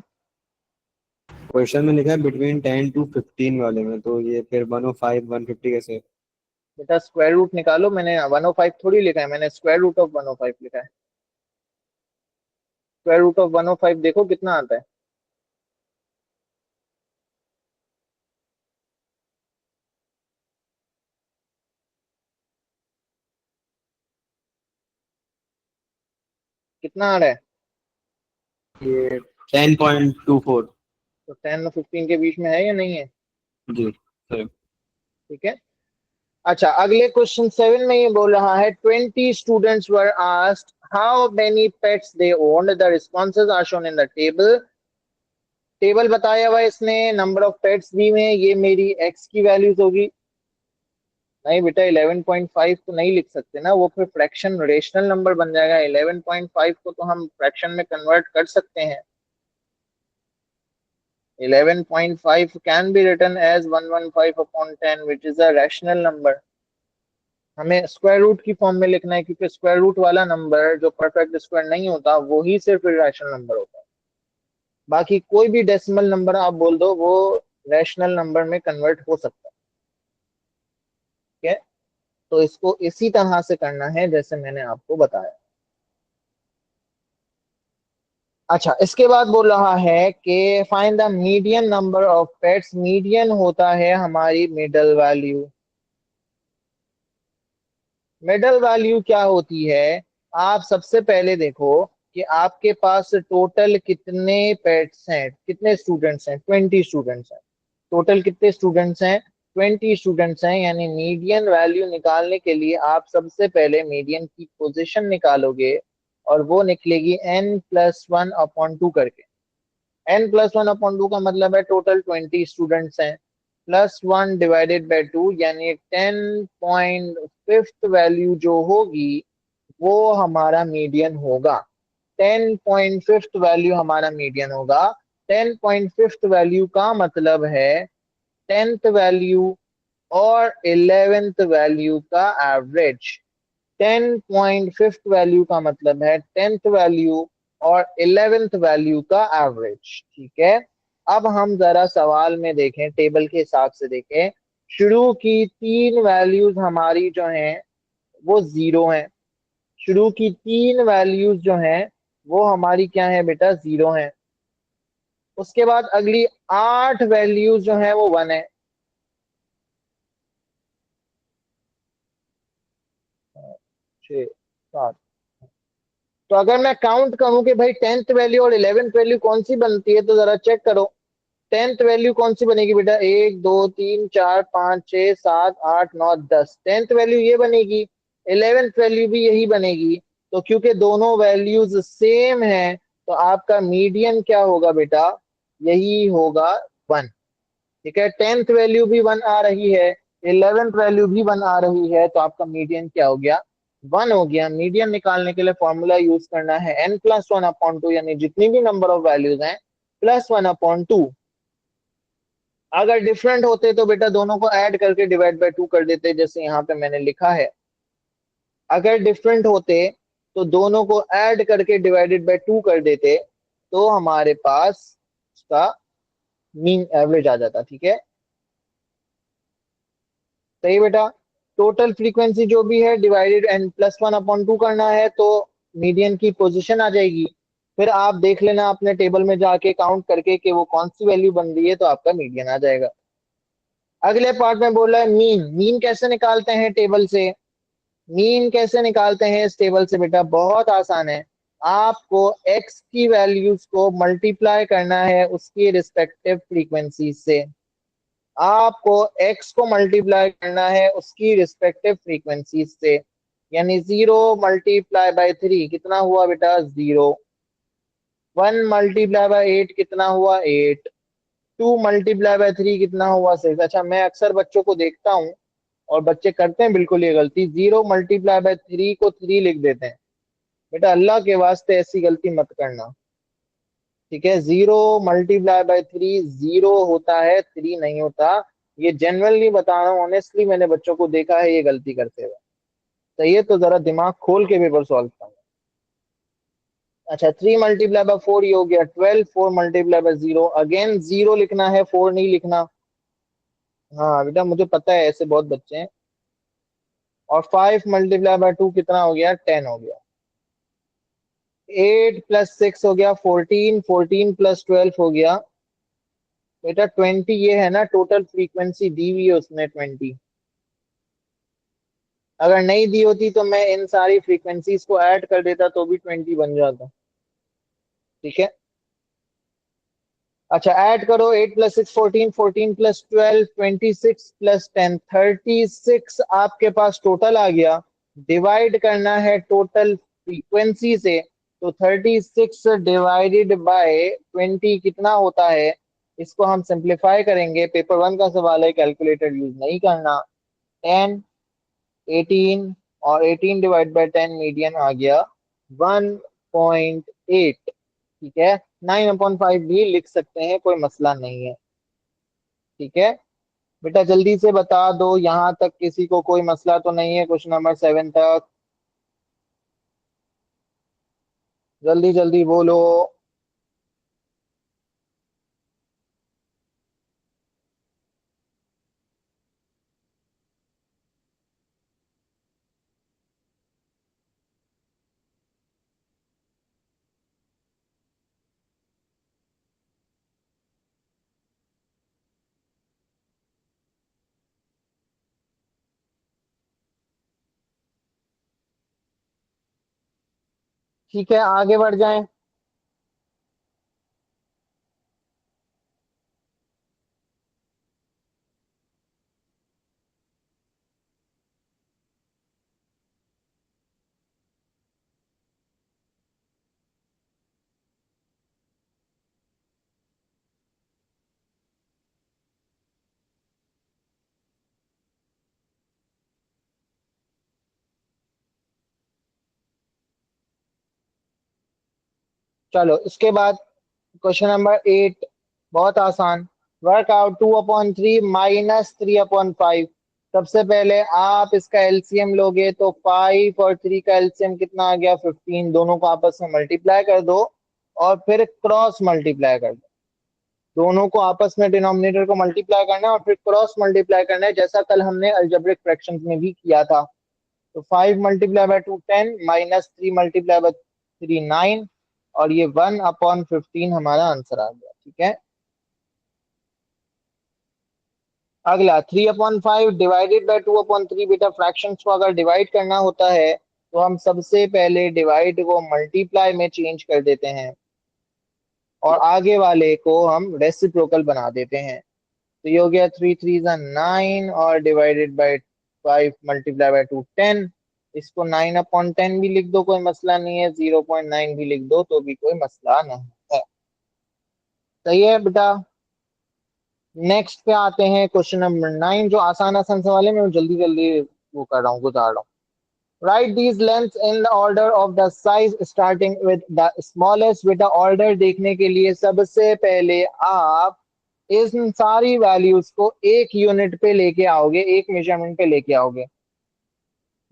क्वेश्चन में लिखा है बिटवीन 10 to 15 वाले में, तो ये फिर 105 150 कैसे? बेटा स्क्वायर रूट निकालो, मैंने 105 थोड़ी लिखा है, मैंने स्क्वायर रूट ऑफ 105 लिखा है। स्क्वायर रूट ऑफ 105 देखो कितना आता है। कितना आ रहा है? ये 10.24। तो 10 और 15 के बीच में है या नहीं है? जी सर। ठीक है। अच्छा, अगले क्वेश्चन 7 में ये बोल रहा है 20 students were asked how many pets they owned, the responses are shown in the table. Table बताया हुआ है इसने, नंबर ऑफ पेट्स दी हुए हैं, ये मेरी एक्स की वैल्यूज होगी। नहीं बेटा 11.5 तो नहीं लिख सकते ना, वो फिर फ्रैक्शन रेशनल नंबर बन जाएगा। 11.5 को तो हम फ्रैक्शन में कन्वर्ट कर सकते हैं। 11.5 can be written as 115 upon 10 which is a rational number। हमें स्क्वायर रूट की फॉर्म में लिखना है, क्योंकि स्क्वायर रूट वाला नंबर जो परफेक्ट स्क्वायर नहीं होता वो ही सिर्फ रैशनल नंबर होता है। बाकी कोई भी डेसिमल नंबर आप बोल दो वो रैशनल नंबर में कन्वर्ट हो सकता है। ठीक है, तो इसको इसी तरह से करना है जैसे मैंने आपको बताया। अच्छा, इसके बाद बोल रहा है कि find the median number of pets. Median होता है हमारी मिडल वैल्यू। मिडल वैल्यू क्या होती है? आप सबसे पहले देखो कि आपके पास टोटल कितने पेट्स हैं, कितने स्टूडेंट्स हैं। 20 स्टूडेंट्स हैं। टोटल कितने स्टूडेंट्स हैं? 20 स्टूडेंट्स हैं। यानी मीडियन वैल्यू निकालने के लिए आप सबसे पहले मीडियन की पोजीशन निकालोगे और वो निकलेगी n+1/2 करके। n+1/2 का मतलब है टोटल 20 स्टूडेंट्स हैं, +1/2 यानी 10.5 वैल्यू जो होगी वो हमारा मीडियन होगा। 10.5 वैल्यू हमारा मीडियन होगा। 10.5 वैल्यू का मतलब है 10th वैल्यू और 11th वैल्यू का एवरेज। 10.5 वैल्यू का मतलब है 10th वैल्यू और 11th वैल्यू का एवरेज। ठीक है, अब हम जरा सवाल में देखें, टेबल के हिसाब से देखें। शुरू की 3 वैल्यूज हमारी जो हैं वो 0 हैं। शुरू की 3 वैल्यूज जो हैं वो हमारी क्या है बेटा, 0 हैं। उसके बाद अगली 8 वैल्यूज जो हैं वो 1 है। 6 7। तो अगर मैं काउंट करूं कि भाई 10th वैल्यू और 11th वैल्यू कौन सी बनती है, तो जरा चेक करो। 10th वैल्यू कौन सी बनेगी बेटा, 1 2 3 4 5 6 7 8 9 10। 10th वैल्यू ये बनेगी, 11th वैल्यू भी यही बनेगी। तो क्योंकि दोनों वैल्यूज सेम है तो आपका मीडियन क्या होगा बेटा, यही होगा 1। ठीक है, 10th वैल्यू भी 1 आ रही है, 11th वैल्यू भी 1 आ रही है, तो आपका मीडियन क्या हो गया, 1 हो गया। मीडियन निकालने के लिए फॉर्मूला यूज करना है n+1/2, यानी जितनी भी नंबर ऑफ वैल्यूज हैं +1/2। अगर डिफरेंट होते तो बेटा दोनों को ऐड करके डिवाइड बाय 2 कर देते, जैसे यहाँ पे मैंने लिखा है। अगर डिफरेंट होते तो दोनों को ऐड करके डिवाइडेड बाय 2 कर देते, तो हमारे पास उसका मीन एवरेज आ जाता। ठीक है, सही बेटा। टोटल फ्रीक्वेंसी जो भी है डिवाइडेड एन प्लस 1/2 करना है, तो मीडियन की पोजीशन आ जाएगी। फिर आप देख लेना अपने टेबल में जाके काउंट करके कि वो कौन सी वैल्यू बन रही है, तो आपका मीडियन आ जाएगा। अगले पार्ट में बोल रहा है मीन। मीन कैसे निकालते हैं टेबल से? मीन कैसे निकालते हैं इस टेबल से बेटा? बहुत आसान है। आपको एक्स की वैल्यूज को मल्टीप्लाई करना है उसकी रिस्पेक्टिव फ्रीक्वेंसी से। आपको एक्स को मल्टीप्लाई करना है उसकी रिस्पेक्टिव फ्रीक्वेंसी से। यानी 0 मल्टीप्लाई बाय 3 कितना हुआ बेटा? 0। 1 मल्टीप्लाई बाय 8 कितना हुआ? 8। 2 मल्टीप्लाई बाय 3 कितना हुआ? 6। अच्छा, मैं अक्सर बच्चों को देखता हूँ और बच्चे करते हैं बिल्कुल ये गलती, 0 मल्टीप्लाई बाय 3 को 3 लिख देते हैं। बेटा अल्लाह के वास्ते ऐसी गलती मत करना। ठीक है, 0 मल्टीप्लाई बाय 3 0 होता है, 3 नहीं होता। ये जनरली बता रहा हूँ, ऑनेस्टली मैंने बच्चों को देखा है ये गलती करते हुए। सही है, तो जरा दिमाग खोल के पेपर सॉल्व करना। अच्छा, 3 मल्टीप्लाई बाय 4 ये हो गया 12। 4 मल्टीप्लाई बाय 0, अगेन 0 लिखना है, 4 नहीं लिखना। हाँ बेटा मुझे पता है ऐसे बहुत बच्चे हैं। और 5 मल्टीप्लाई बाय 2 कितना हो गया? 10 हो गया। 8 प्लस 6 हो गया 14। 14 प्लस 12 हो गया बेटा 20। ये है ना टोटल फ्रीक्वेंसी दी हुई है उसने 20। अगर नहीं दी होती तो मैं इन सारी फ्रीक्वेंसीज को ऐड कर देता तो भी 20 बन जाता। ठीक है, अच्छा ऐड करो। 8 प्लस 6 14, 14 प्लस 12 26 प्लस 10 36 आपके पास टोटल आ गया। डिवाइड करना है टोटल फ्रीक्वेंसी से, तो 36 डिवाइडेड बाय 20 कितना होता है? इसको हम सिंप्लीफाई करेंगे। पेपर 1 का सवाल है, कैलकुलेटर यूज नहीं करना। 10 18 और 18 डिवाइड बाय 10 मीडियन आ गया 1.8। ठीक है, 9/5 भी लिख सकते हैं, कोई मसला नहीं है। ठीक है बेटा, जल्दी से बता दो यहां तक किसी को कोई मसला तो नहीं है क्वेश्चन नंबर 7 तक? जल्दी जल्दी बोलो। ठीक है, आगे बढ़ जाएं। चलो इसके बाद क्वेश्चन नंबर 8, बहुत आसान। Work out 2/3 minus 3/5। सबसे पहले आप इसका एलसीएम लोगे तो 5 और 3 का एलसीएम कितना आ गया? 15। दोनों को आपस में मल्टीप्लाई कर दो और फिर क्रॉस मल्टीप्लाई कर दो। दोनों को आपस में डिनोमिनेटर को मल्टीप्लाई करना है और फिर क्रॉस मल्टीप्लाई करना है, जैसा कल हमने अलजेब्रिक फ्रैक्शंस में भी किया था। तो 5 multiply by 2 10 minus 3 multiply by 3 9 और ये 1/15 हमारा आंसर आ गया। ठीक है, अगला 3/5 डिवाइडेड बाय 2/3। बेटा फ्रैक्शंस को अगर डिवाइड करना होता है तो हम सबसे पहले डिवाइड को मल्टीप्लाई में चेंज कर देते हैं और आगे वाले को हम रेसिप्रोकल बना देते हैं। तो ये हो गया 3 3 9 और डिवाइडेड बाय 5 मल्टीप्लाई बाय 2 10। इसको 9/10 भी लिख दो, कोई मसला नहीं है। 0.9 भी लिख दो तो भी कोई मसला नहीं है। सही है बेटा, नेक्स्ट पे आते हैं क्वेश्चन नंबर 9, जो आसान आसान सवाल है, मैं जल्दी जल्दी वो कर रहा हूँ, गुजार रहा हूँ। Right these lengths in the order of the size starting with the smallest. बेटा ऑर्डर देखने के लिए सबसे पहले आप इन सारी वैल्यूज को एक यूनिट पे लेके आओगे, एक मेजरमेंट पे लेके आओगे।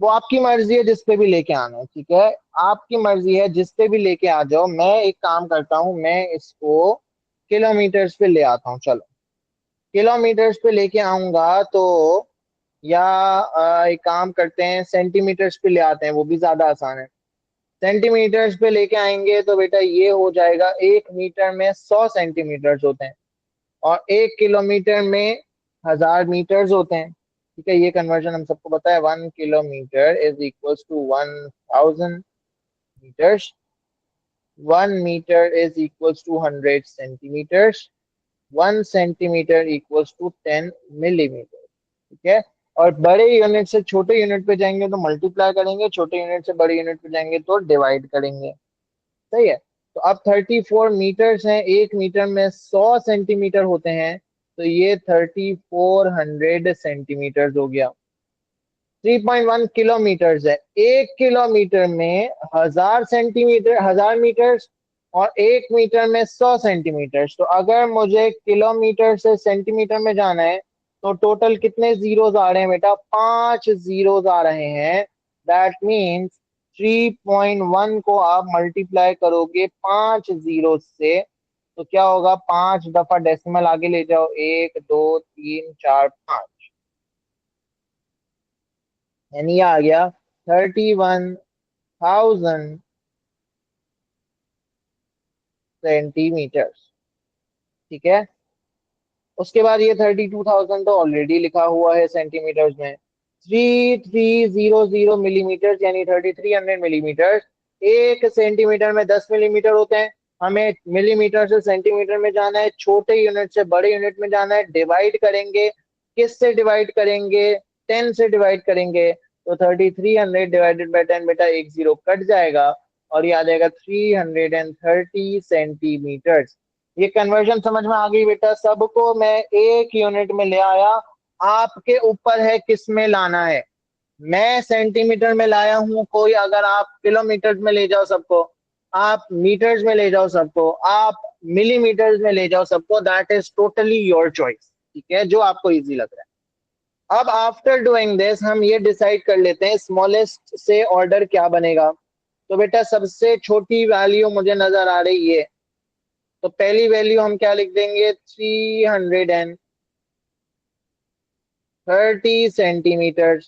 वो आपकी मर्जी है जिस पे भी लेके आना है, ठीक है, आपकी मर्जी है जिस पे भी लेके आ जाओ। मैं एक काम करता हूँ, मैं इसको किलोमीटर्स पे ले आता हूँ। चलो किलोमीटर्स पे लेके आऊंगा तो, या एक काम करते हैं सेंटीमीटर्स पे ले आते हैं, वो भी ज्यादा आसान है। सेंटीमीटर्स पे लेके आएंगे तो बेटा ये हो जाएगा, 1 मीटर में 100 सेंटीमीटर्स होते हैं और 1 किलोमीटर में 1000 मीटर्स होते हैं। ठीक है, ये कन्वर्जन हम सबको पता है। 1 kilometre is equals to 1000 metres. 1 metre is equals to 100 centimetres. 1 centimetre equals to 10 millimetre. ठीक है, और बड़े यूनिट से छोटे यूनिट पे जाएंगे तो मल्टीप्लाई करेंगे, छोटे यूनिट से बड़े यूनिट पे जाएंगे तो डिवाइड करेंगे। सही है, तो अब 34 मीटर्स हैं, 1 मीटर में 100 सेंटीमीटर होते हैं, तो ये 3400 सेंटीमीटर हो गया। 3.1 किलोमीटर्स है, 1 किलोमीटर में 1000 सेंटीमीटर, 1000 मीटर्स, और 1 मीटर में 100 सेंटीमीटर्स। तो अगर मुझे किलोमीटर से सेंटीमीटर में जाना है तो टोटल कितने जीरोस आ रहे हैं बेटा? 5 जीरोस आ रहे हैं। दैट मीन्स 3.1 को आप मल्टीप्लाई करोगे 5 जीरोस से, तो क्या होगा? 5 दफा डेसिमल आगे ले जाओ, 1 2 3 4 5, यानी ये आ गया 31,000 सेंटीमीटर्स। ठीक है, उसके बाद ये 32,000 तो ऑलरेडी लिखा हुआ है सेंटीमीटर्स में। 3300 मिलीमीटर यानी 3300 मिलीमीटर। 1 सेंटीमीटर में 10 मिलीमीटर होते हैं। हमें मिलीमीटर से सेंटीमीटर में जाना है, छोटे यूनिट से बड़े यूनिट में जाना है। डिवाइड करेंगे, किस से डिवाइड करेंगे? 10 से डिवाइड करेंगे, तो 3300 डिवाइडेड बाई 10 बेटा, एक जीरो कट जाएगा और ये आ जाएगा 330 सेंटीमीटर। ये कन्वर्जन समझ में आ गई बेटा? सबको मैं एक यूनिट में ले आया, आपके ऊपर है किस में लाना है। मैं सेंटीमीटर में लाया हूं, कोई अगर आप किलोमीटर में ले जाओ सबको, आप मीटर्स में ले जाओ सबको, आप मिलीमीटर्स में ले जाओ सबको, that is totally your choice. ठीक है, जो आपको इजी लग रहा है। अब आफ्टर डूइंग दिस हम ये डिसाइड कर लेते हैं स्मॉलेस्ट से ऑर्डर क्या बनेगा। तो बेटा सबसे छोटी वैल्यू मुझे नजर आ रही है, तो पहली वैल्यू हम क्या लिख देंगे? 330 सेंटीमीटर।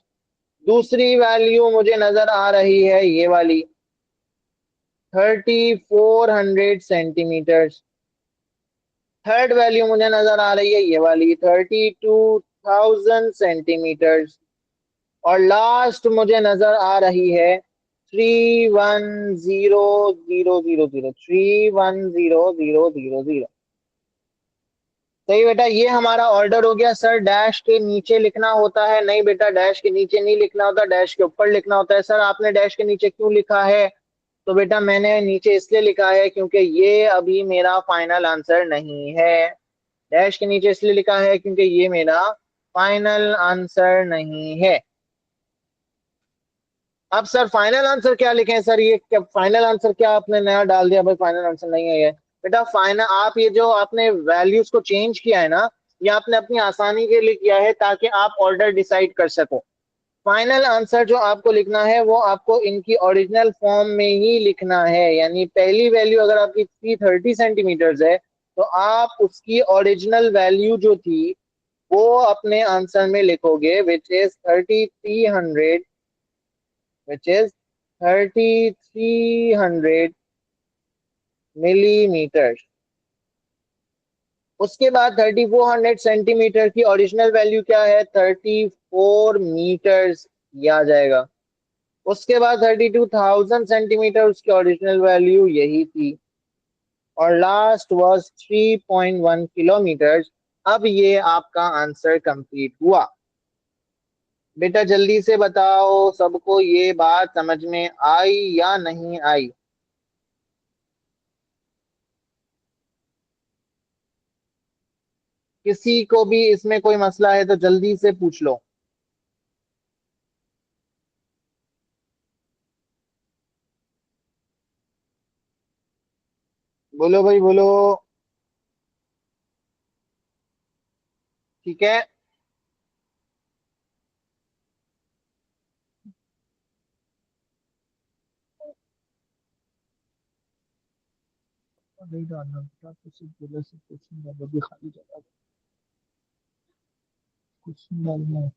दूसरी वैल्यू मुझे नजर आ रही है ये वाली, 3400 सेंटीमीटर। थर्ड वैल्यू मुझे नजर आ रही है ये वाली, 32,000 सेंटीमीटर। और लास्ट मुझे नजर आ रही है 310,000, 310,000। सही बेटा, ये हमारा ऑर्डर हो गया। सर डैश के नीचे लिखना होता है? नहीं बेटा, डैश के नीचे नहीं लिखना होता, डैश के ऊपर लिखना होता है। सर आपने डैश के नीचे क्यों लिखा है? तो बेटा मैंने नीचे इसलिए लिखा है क्योंकि ये अभी मेरा फाइनल आंसर नहीं है। डैश के नीचे इसलिए लिखा है क्योंकि ये मेरा फाइनल आंसर नहीं है। अब सर फाइनल आंसर क्या लिखें? सर ये फाइनल आंसर क्या आपने नया डाल दिया? भाई फाइनल आंसर नहीं है ये। बेटा फाइनल, आप ये जो आपने वैल्यूज को चेंज किया है ना, ये आपने अपनी आसानी के लिए किया है ताकि आप ऑर्डर डिसाइड कर सको। फाइनल आंसर जो आपको लिखना है वो आपको इनकी ओरिजिनल फॉर्म में ही लिखना है। यानी पहली वैल्यू अगर आपकी 330 सेंटीमीटर है, तो आप उसकी ओरिजिनल वैल्यू जो थी वो अपने आंसर में लिखोगे, विच इज 3300 मिलीमीटर। उसके बाद 3400 सेंटीमीटर की ओरिजिनल वैल्यू क्या है? 34 मीटर्स, ये आ जाएगा। उसके बाद 32,000 सेंटीमीटर, उसकी ओरिजिनल वैल्यू यही थी। और लास्ट वाज 3.1 किलोमीटर। अब ये आपका आंसर कंप्लीट हुआ। बेटा जल्दी से बताओ सबको ये बात समझ में आई या नहीं आई? किसी को भी इसमें कोई मसला है तो जल्दी से पूछ लो। बोलो भाई बोलो। ठीक है। नहीं डालना बेटा, किसी बोले से क्वेश्चन डालो भी, खाली जगह क्वेश्चन डालना है।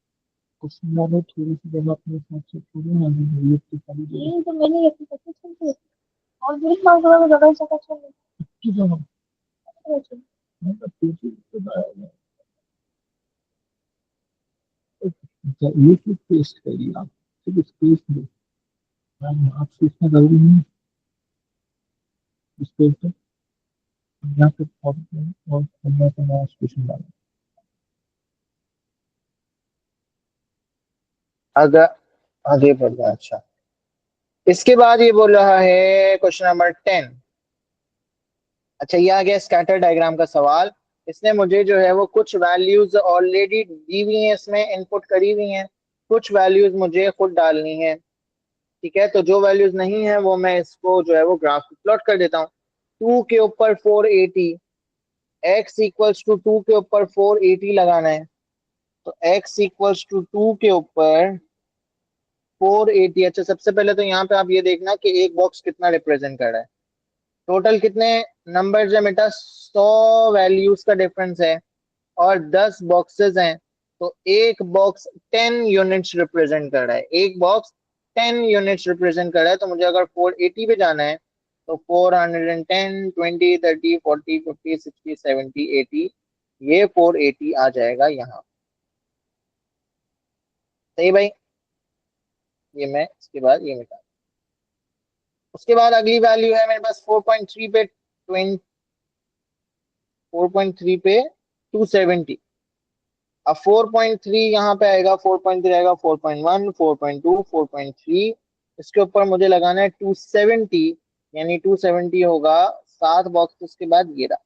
क्वेश्चन डालो, थोड़ी सी जगह अपने हिसाब से छोड़ो ना, ये तो खाली जगह। नहीं तो मैंने ऐसे कैसे छोड़ दिया, और भी मांग रहा जगह जगह छोड़ की जगह। मैं तो पूछी तो ये क्यों पेस्ट करिए आप, सिर्फ स्पेस दो। मैम आपसे इतना जरूरी नहीं स्पेस दो, यहाँ पे और मैं तो नया क्वेश्चन डालूं। अगर आगे बढ़ जाए। अच्छा, इसके बाद ये बोल रहा है क्वेश्चन नंबर 10। अच्छा, ये आ गया स्कैटर डायग्राम का सवाल। इसने मुझे जो है वो कुछ वैल्यूज ऑलरेडी दी हुई हैं, इसमें इनपुट करी हुई हैं, कुछ वैल्यूज मुझे खुद डालनी है। ठीक है, तो जो वैल्यूज नहीं है वो मैं इसको जो है वो ग्राफ पे प्लॉट कर देता हूँ। 2 के ऊपर 480, x इक्वल्स टू 2 के ऊपर 480 लगाना है। तो x इक्वल्स टू 2 के ऊपर 480। अच्छा, सबसे पहले तो यहाँ पे आप ये देखना कि एक बॉक्स कितना रिप्रेजेंट कर रहा है। टोटल कितने नंबर्स है बेटा, 100 वैल्यूज का डिफरेंस है और 10 बॉक्सेस हैं। तो एक बॉक्स 10 यूनिट्स रिप्रेजेंट कर रहा है, एक बॉक्स 10 यूनिट्स रिप्रेजेंट कर रहा है। तो मुझे अगर 480 पे जाना है तो 410, 20, 30, 40, 50, 60, 70, 80, ये 480 आ जाएगा यहाँ। सही भाई, ये मैं इसके बाद ये मिटा। उसके बाद अगली वैल्यू है मेरे पास 4.3 पे 20, 4.3 पे 270। अब 4.3 यहाँ पे आएगा, 4.3 आएगा, 4.1, 4.2, 4.3। इसके ऊपर मुझे लगाना है 270, यानी 270 होगा 7 बॉक्स उसके बाद ये रहा।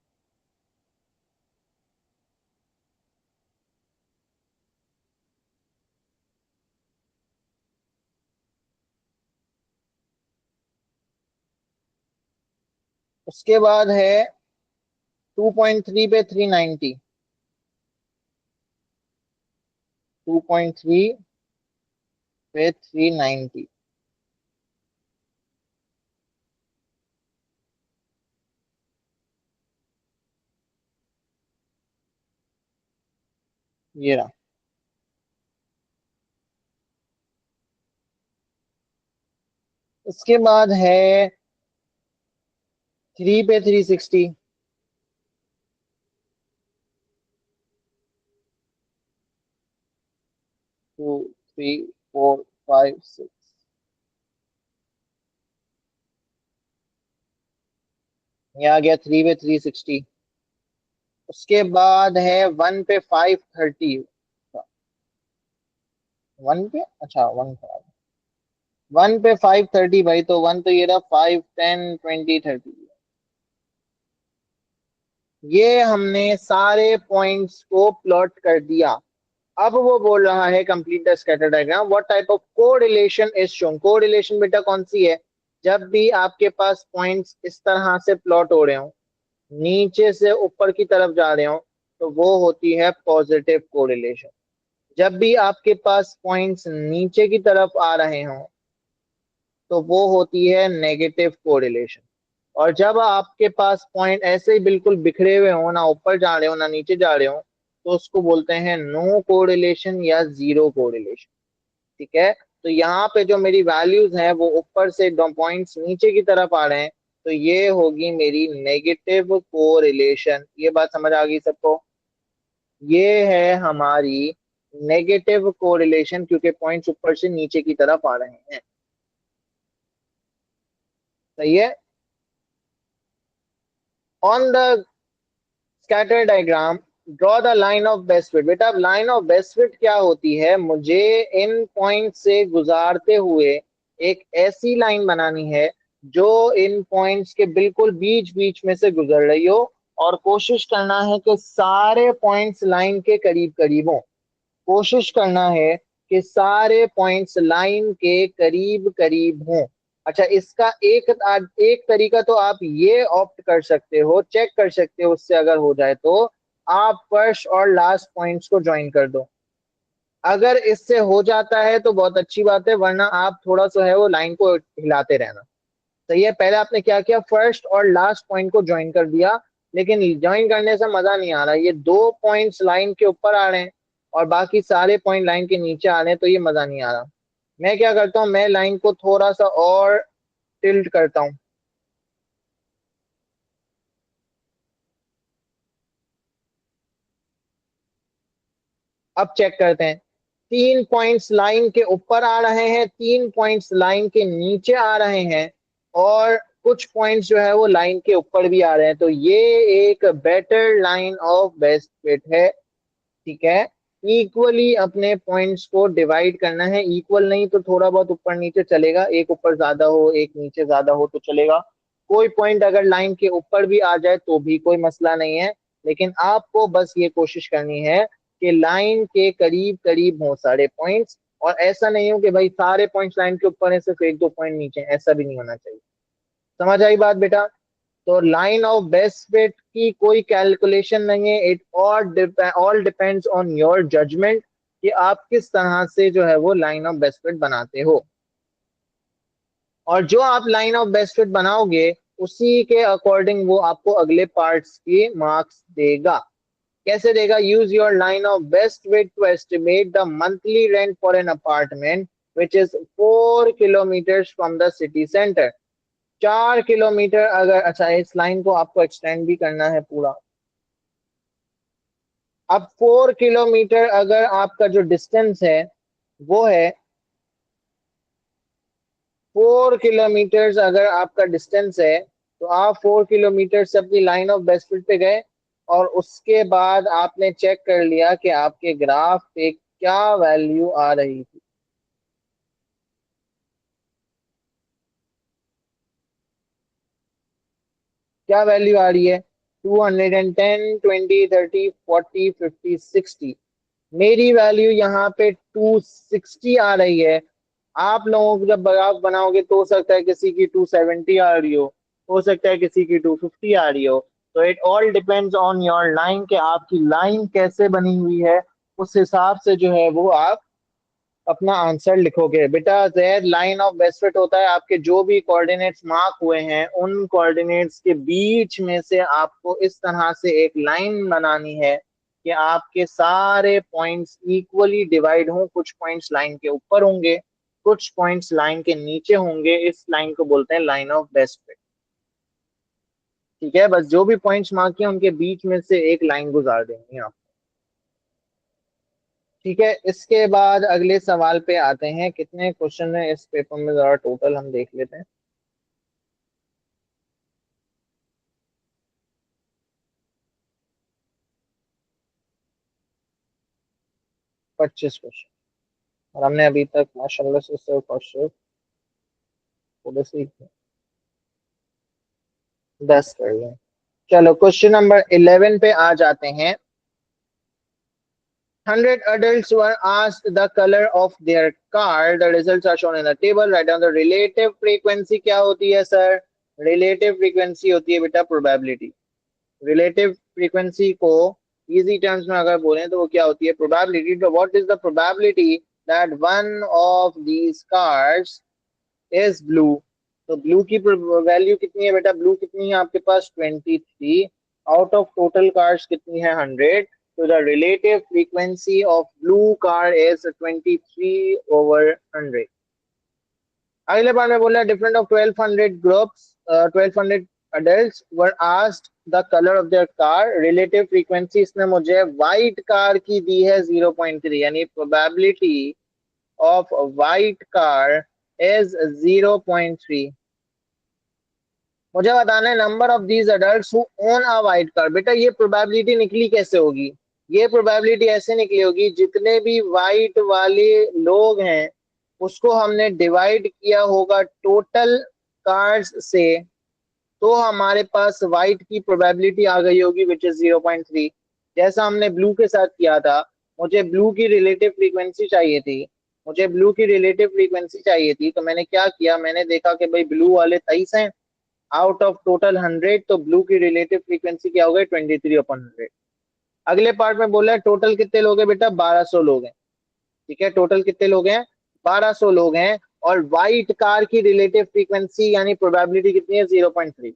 उसके बाद है 2.3 पे 390, 2.3 पे 390, ये रहा। इसके बाद है 3 पे 360, 2, 3, 4, 5, 6, ये आ गया 3 पे 360। उसके बाद है 1 पे 530, 1 पे, अच्छा 1 पे 530 भाई, तो 1 तो ये रहा, 5, 10, 20, 30। ये हमने सारे पॉइंट्स को प्लॉट कर दिया। अब वो बोल रहा है complete the scatter diagram, what type of correlation is shown. Correlation बेटा कौन सी है, जब भी आपके पास पॉइंट्स इस तरह से प्लॉट हो रहे हो, नीचे से ऊपर की तरफ जा रहे हो, तो वो होती है पॉजिटिव कोरिलेशन। जब भी आपके पास पॉइंट्स नीचे की तरफ आ रहे हो तो वो होती है नेगेटिव कोरिलेशन। और जब आपके पास पॉइंट ऐसे ही बिल्कुल बिखरे हुए हो, ना ऊपर जा रहे हो ना नीचे जा रहे हो, तो उसको बोलते हैं नो कोरिलेशन या जीरो कोरिलेशन। ठीक है, तो यहाँ पे जो मेरी वैल्यूज हैं वो ऊपर से दो पॉइंट्स नीचे की तरफ आ रहे हैं, तो ये होगी मेरी नेगेटिव कोरिलेशन। ये बात समझ आ गई सबको, ये है हमारी नेगेटिव कोरिलेशन, क्योंकि पॉइंट्स ऊपर से नीचे की तरफ आ रहे हैं। सही है। On the scatter diagram draw the line of best fit. बेटा लाइन ऑफ बेस्ट फिट क्या होती है, मुझे इन पॉइंट से गुजारते हुए एक ऐसी लाइन बनानी है जो इन पॉइंट्स के बिल्कुल बीच बीच में से गुजर रही हो, और कोशिश करना है कि सारे पॉइंट्स लाइन के करीब करीब हो। कोशिश करना है कि सारे पॉइंट्स लाइन के करीब करीब हों। अच्छा, इसका एक एक तरीका तो आप ये ऑप्ट कर सकते हो, चेक कर सकते हो उससे अगर हो जाए तो, आप फर्स्ट और लास्ट पॉइंट्स को ज्वाइन कर दो। अगर इससे हो जाता है तो बहुत अच्छी बात है, वरना आप थोड़ा सा है वो लाइन को हिलाते रहना। सही है, पहले आपने क्या किया, फर्स्ट और लास्ट पॉइंट को ज्वाइन कर दिया, लेकिन ज्वाइन करने से मजा नहीं आ रहा। ये 2 पॉइंट्स लाइन के ऊपर आ रहे हैं और बाकी सारे पॉइंट लाइन के नीचे आ रहे हैं, तो ये मजा नहीं आ रहा। मैं क्या करता हूँ, मैं लाइन को थोड़ा सा और टिल्ट करता हूँ। अब चेक करते हैं, 3 पॉइंट्स लाइन के ऊपर आ रहे हैं, 3 पॉइंट्स लाइन के नीचे आ रहे हैं, और कुछ पॉइंट्स जो है वो लाइन के ऊपर भी आ रहे हैं। तो ये एक better line of best fit है। ठीक है, इक्वली अपने पॉइंट्स को डिवाइड करना है। इक्वल नहीं तो थोड़ा बहुत ऊपर नीचे चलेगा, एक ऊपर ज्यादा हो एक नीचे ज्यादा हो तो चलेगा। कोई पॉइंट अगर लाइन के ऊपर भी आ जाए तो भी कोई मसला नहीं है, लेकिन आपको बस ये कोशिश करनी है कि लाइन के करीब करीब हो सारे पॉइंट्स, और ऐसा नहीं हो कि भाई सारे पॉइंट्स लाइन के ऊपर है सिर्फ 1-2 पॉइंट नीचे, ऐसा भी नहीं होना चाहिए। समझ आई बात बेटा? तो लाइन ऑफ बेस्ट फिट की कोई कैलकुलेशन नहीं है, it all depends on your judgement कि आप किस तरह से जो है वो लाइन ऑफ बेस्ट फिट बनाते हो। और जो आप लाइन ऑफ बेस्ट फिट बनाओगे उसी के अकॉर्डिंग वो आपको अगले पार्ट्स के मार्क्स देगा। कैसे देगा? Use your line of best fit to estimate the monthly rent for an apartment which is 4 kilometres from the city centre. 4 kilometre अगर, अच्छा इस लाइन को आपको एक्सटेंड भी करना है पूरा। अब 4 किलोमीटर अगर आपका जो डिस्टेंस है वो है 4 किलोमीटर अगर आपका डिस्टेंस है, तो आप 4 किलोमीटर से अपनी लाइन ऑफ बेस्ट फिट पे गए, और उसके बाद आपने चेक कर लिया कि आपके ग्राफ पे क्या वैल्यू आ रही थी। क्या वैल्यू आ रही है? 210, 20, 30, 40, 50, 60। मेरी वैल्यू यहाँ पे 260 आ रही है। आप लोगों को जब ग्राफ बनाओगे तो हो सकता है किसी की 270 आ रही हो सकता है किसी की 250 आ रही हो। तो it all depends on your line कि आपकी लाइन कैसे बनी हुई है, उस हिसाब से जो है वो आप अपना आंसर लिखोगे। बेटा Zaid, line of best fit होता है आपके जो भी कोऑर्डिनेट्स मार्क हुए हैं उन कोऑर्डिनेट्स के बीच में से आपको इस तरह से एक लाइन बनानी है कि आपके सारे पॉइंट्स इक्वली डिवाइड हों। कुछ पॉइंट्स लाइन के ऊपर होंगे, कुछ पॉइंट्स लाइन के नीचे होंगे। इस लाइन को बोलते हैं लाइन ऑफ बेस्ट फिट। ठीक है, बस जो भी पॉइंट्स मार्क किए उनके बीच में से एक लाइन गुजार देंगे आप। ठीक है, इसके बाद अगले सवाल पे आते हैं। कितने क्वेश्चन है इस पेपर में, जरा टोटल हम देख लेते हैं। 25 क्वेश्चन, और हमने अभी तक माशाल्लाह से सिर्फ और सिर्फ थोड़े से 10 कर लिए। चलो क्वेश्चन नंबर 11 पे आ जाते हैं। 100 adults were asked the color of their car. The results are shown in the table. Write down the relative frequency. क्या होती है सर? relative frequency होती है बेटा probability। relative frequency को easy terms में अगर बोलें तो वो क्या होती है? probability। तो what is the probability that one of these cars is blue? तो ब्लू की वैल्यू कितनी है बेटा? ब्लू कितनी है आपके पास? 23 आउट ऑफ टोटल कार्स कितनी है? 100। तो the relative frequency of blue car is 23/100। अगले बार में बोला different of 1200 groups, 1200 adults were asked the color of their car. relative frequency इसने मुझे व्हाइट कार की दी है 0.3, यानी probability of white car is 0.3। मुझे बताना है number of these adults who own a white car. बेटा ये प्रोबेबिलिटी निकली कैसे होगी? ये प्रोबेबिलिटी ऐसे निकली होगी, जितने भी व्हाइट वाले लोग हैं उसको हमने डिवाइड किया होगा टोटल कार्स से, तो हमारे पास व्हाइट की प्रोबेबिलिटी आ गई होगी विच इज 0.3। जैसा हमने ब्लू के साथ किया था, मुझे ब्लू की रिलेटिव फ्रीक्वेंसी चाहिए थी, मुझे ब्लू की रिलेटिव फ्रीक्वेंसी चाहिए थी, तो मैंने क्या किया, मैंने देखा कि भाई ब्लू वाले 23 हैं आउट ऑफ टोटल 100, तो ब्लू की रिलेटिव फ्रीक्वेंसी क्या हो गई? 23/100। अगले पार्ट में बोला है टोटल कितने लोग हैं बेटा, 1200 लोग हैं। ठीक है, टोटल कितने लोग हैं, 1200 लोग हैं। और व्हाइट कार की रिलेटिव फ्रीक्वेंसी यानी प्रोबेबिलिटी कितनी है, 0.3।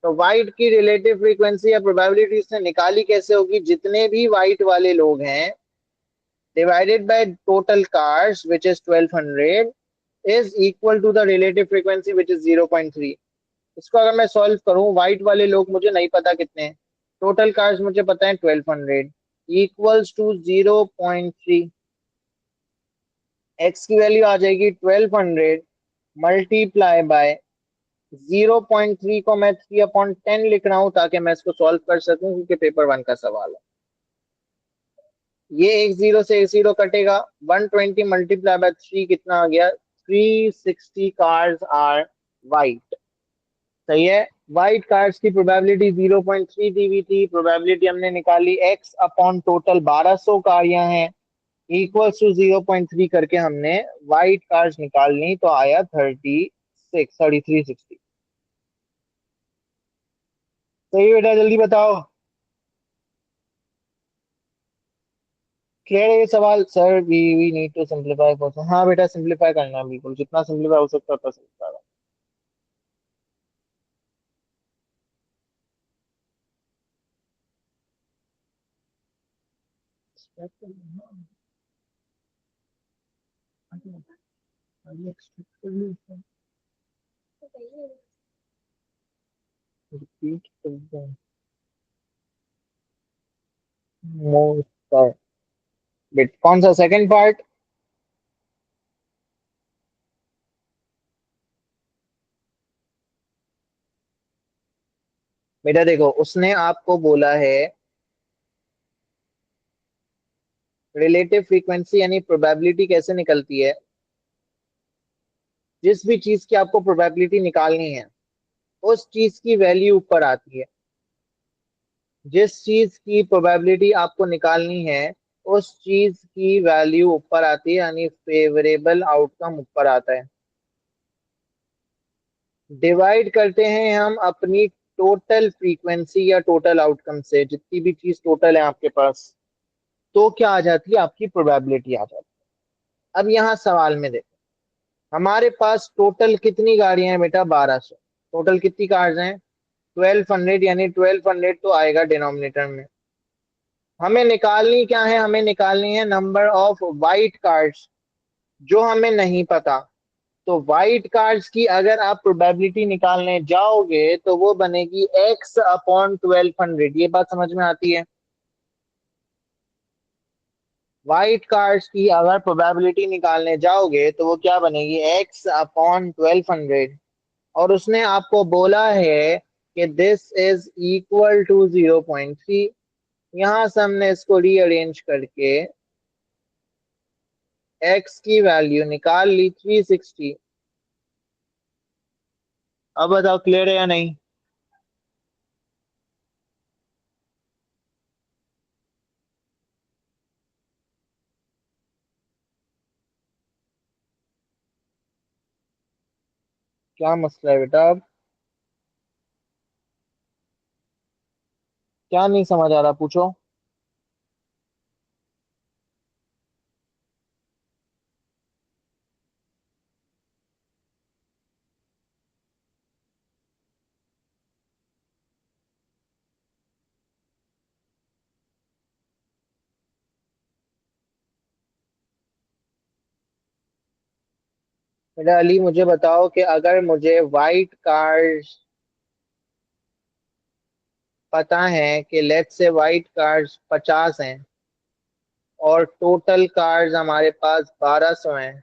तो व्हाइट की रिलेटिव फ्रीक्वेंसी या प्रोबेबिलिटी इसने निकाली कैसे होगी, जितने भी व्हाइट वाले लोग हैं divided by total cars which is 1200 is equal to the relative frequency which is 0.3। इसको अगर मैं सॉल्व करूं, व्हाइट वाले लोग मुझे नहीं पता कितने हैं, टोटल कार्स मुझे पता है 1200 इक्वल्स टू 0.3। एक्स की वैल्यू आ जाएगी 1200 मल्टीप्लाई बाय 0.3 को मैं 3/10 लिख रहा हूं ताकि मैं इसको सॉल्व कर सकूं क्योंकि पेपर 1 का सवाल है। ये एक जीरो से एक जीरो कटेगा, 120 मल्टीप्लाई बाय 3 कितना आ गया, 360 कार्स आर वाइट। सही है, व्हाइट कार्स की प्रोबेबिलिटी 0.3 दी हुई थी, प्रोबेबिलिटी हमने निकाली x अपॉन टोटल 1200 कारियां हैं इक्वल्स टू 0.3 करके हमने व्हाइट कार्स निकाल ली, तो आया 360। सही बेटा, जल्दी बताओ, क्लियर है ये सवाल। Sir we need to simplify for, हाँ बेटा सिंप्लीफाई करना है बिल्कुल, जितना सिंप्लीफाई हो सकता है उतना सिंप्लीफाई। रिपीट मोर बिट, कौन सा सेकंड पार्ट। बेटा देखो, उसने आपको बोला है रिलेटिव फ्रीक्वेंसी यानी प्रोबेबिलिटी कैसे निकलती है। जिस भी चीज की आपको प्रोबेबिलिटी निकालनी है उस चीज की वैल्यू ऊपर आती है। जिस चीज की प्रोबेबिलिटी आपको निकालनी है उस चीज की वैल्यू ऊपर आती है यानी फेवरेबल आउटकम ऊपर आता है। डिवाइड करते हैं हम अपनी टोटल फ्रीक्वेंसी या टोटल आउटकम से, जितनी भी चीज टोटल है आपके पास, तो क्या आ जाती है, आपकी प्रोबेबिलिटी आ जाती है। अब यहाँ सवाल में देखो, हमारे पास टोटल कितनी गाड़ियां हैं बेटा, 1200। टोटल कितनी कार्स हैं, 1200, यानी 1200 तो आएगा डिनोमिनेटर में। हमें निकालनी क्या है, हमें निकालनी है नंबर ऑफ वाइट कार्ड्स, जो हमें नहीं पता। तो वाइट कार्ड्स की अगर आप प्रोबेबिलिटी निकालने जाओगे तो वो बनेगी x अपॉन 1200। ये बात समझ में आती है। व्हाइट कार्ड्स की अगर प्रोबेबिलिटी निकालने जाओगे तो वो क्या बनेगी, x अपॉन 1200। और उसने आपको बोला है कि दिस इज इक्वल टू 0.3। यहां से हमने इसको रीअरेंज करके x की वैल्यू निकाल ली 360। अब बताओ क्लियर है या नहीं। क्या मसला है बेटा, अब क्या नहीं समझ आ रहा, पूछो। बेटा अली मुझे बताओ कि अगर मुझे वाइट कार्स पता है कि लेट्स से वाइट कार्स 50 हैं और टोटल कार्स हमारे पास 1200 हैं,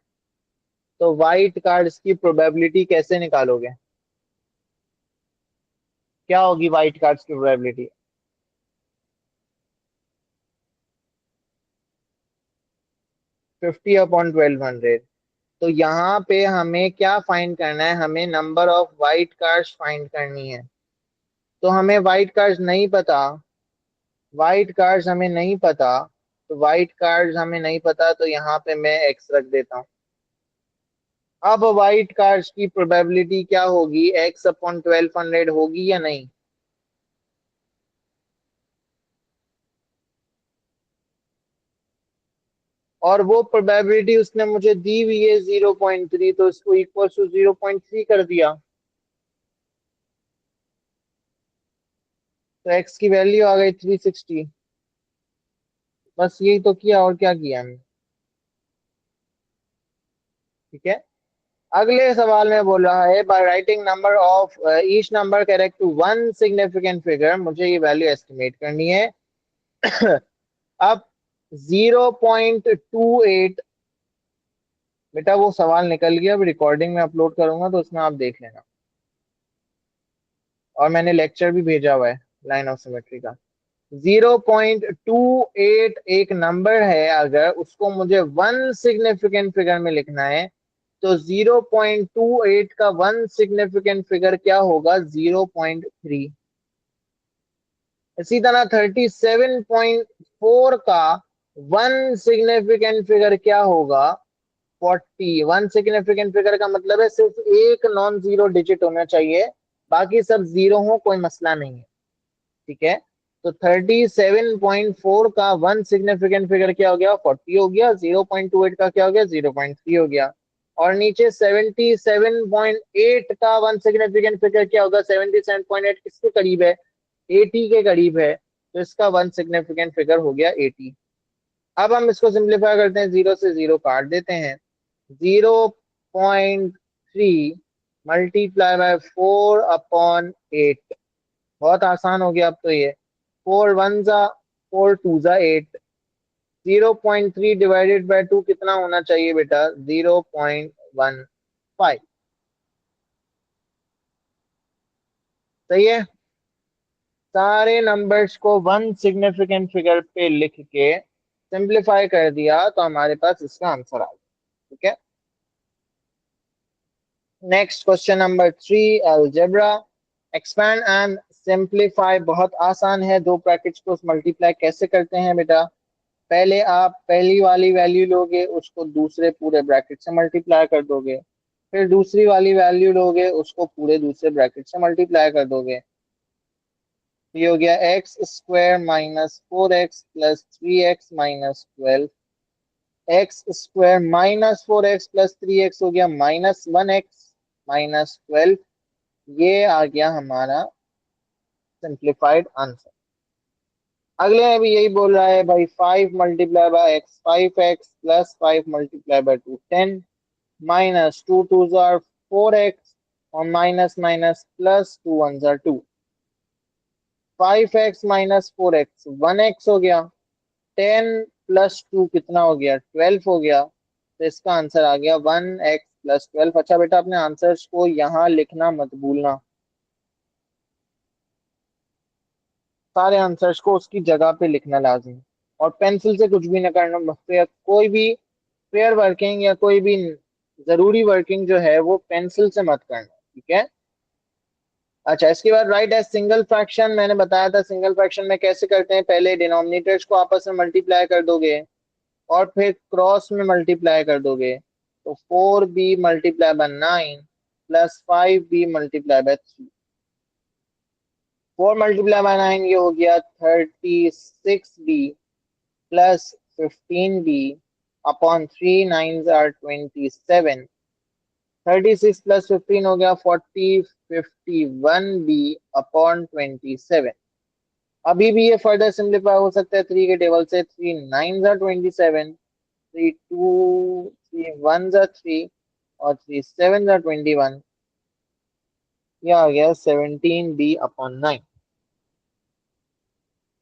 तो वाइट कार्ड्स की प्रोबेबिलिटी कैसे निकालोगे, क्या होगी वाइट कार्ड्स की प्रोबेबिलिटी। 50/1200। तो यहाँ पे हमें क्या फाइंड करना है, हमें number of white cards find करनी है। तो हमें वाइट कार्ड्स नहीं पता, वाइट कार्ड्स हमें नहीं पता, तो वाइट कार्ड्स हमें नहीं पता, तो यहाँ पे मैं एक्स रख देता हूँ। अब वाइट कार्ड्स की प्रोबेबिलिटी क्या होगी, x अपॉन 1200 होगी या नहीं। और वो प्रोबेबिलिटी उसने मुझे दी हुई है 0.3, तो इसको इक्वल टू 0.3 कर दिया, तो x की वैल्यू आ गई 360। बस यही तो किया, और क्या किया हमने। ठीक है, अगले सवाल में बोल रहा है by writing number of each number correct to one significant figure, मुझे ये वैल्यू एस्टिमेट करनी है। अब 0.28, बेटा वो सवाल निकल गया, अभी रिकॉर्डिंग में अपलोड करूंगा तो उसमें आप देख लेना, और मैंने लेक्चर भी भेजा हुआ है लाइन ऑफ सिमेट्री का। 0.28 एक नंबर है, अगर उसको मुझे वन सिग्निफिकेंट फिगर में लिखना है तो 0.28 का वन सिग्निफिकेंट फिगर क्या होगा, 0.3। इसी तरह 37.4 का वन सिग्निफिकेंट फिगर क्या होगा, 40। वन सिग्निफिकेंट फिगर का मतलब है सिर्फ एक नॉन जीरो डिजिट होना चाहिए, बाकी सब जीरो हो कोई मसला नहीं है। ठीक है, तो 37.4 का वन सिग्निफिकेंट फिगर क्या हो गया, 40 हो गया। 0.28 का क्या हो गया, 0.3 हो गया। और नीचे 77.8 का वन सिग्निफिकेंट फिगर क्या होगा, 77.8 किसके करीब है, 80 के करीब है, तो इसका वन सिग्निफिकेंट फिगर हो गया 80। अब हम इसको सिंप्लीफाई करते हैं, जीरो से जीरो काट देते हैं। 0.3 मल्टीप्लाई बाय 4/8, बहुत आसान हो गया अब तो ये। 4 1 जा 4 2 जा 8। 0.3 डिवाइडेड बाय 2 कितना होना चाहिए बेटा, 0.15। सही है, सारे नंबर्स को वन सिग्निफिकेंट फिगर पे लिख के सिंप्लीफाई कर दिया तो हमारे पास इसका आंसर आ गया। ठीक है, next question number 3, algebra. Expand and simplify बहुत आसान है, दो ब्रैकेट्स को मल्टीप्लाई कैसे करते हैं बेटा, पहले आप पहली वाली वैल्यू लोगे, उसको दूसरे पूरे ब्रैकेट से मल्टीप्लाई कर दोगे, फिर दूसरी वाली वैल्यू लोगे, उसको पूरे दूसरे ब्रैकेट से मल्टीप्लाई कर दोगे। ये हो गया x square minus 4x plus 3x minus 12। X square minus 4x plus 3x हो गया -1x माइनस 12। ये आ गया हमारा सिंप्लीफाइड आंसर। अगले में भी यही बोल रहा है भाई, 5 multiply by x 5x plus 5 multiply by 2 10 minus 2 2 jar 4x और minus minus plus 2 1 jar 2। 5x minus 4x 1x हो गया। 10 प्लस 2 कितना हो गया, 12 हो गया। तो इसका आंसर आ गया 1x प्लस 12। अच्छा बेटा, अपने आंसर्स को यहाँ लिखना मत भूलना, सारे आंसर्स को उसकी जगह पे लिखना लाजिम, और पेंसिल से कुछ भी ना करना। कोई भी पेयर वर्किंग या कोई भी जरूरी वर्किंग जो है वो पेंसिल से मत करना। ठीक है, अच्छा इसके बाद राइट एज सिंगल फ्रैक्शन, मैंने बताया था सिंगल फ्रैक्शन में कैसे करते हैं, पहले डिनोमिनेटर्स को आपस में मल्टीप्लाई कर दोगे और फिर क्रॉस में मल्टीप्लाई कर दोगे, तो 4b multiply by 9 plus 5b multiply by 3। 4 multiply by 9 ये हो गया 36b plus 15b upon 3 9s are 27। 36 plus 15 हो गया 40, 51b अपॉन 27। अभी भी ये फर्दर सिंप्लीफाई हो सकता है 3 के टेबल से। 3 9s आर 27, 3 2 3 1s आर 3 और 3 7s आर 21। यह आ गया 17b अपॉन 9।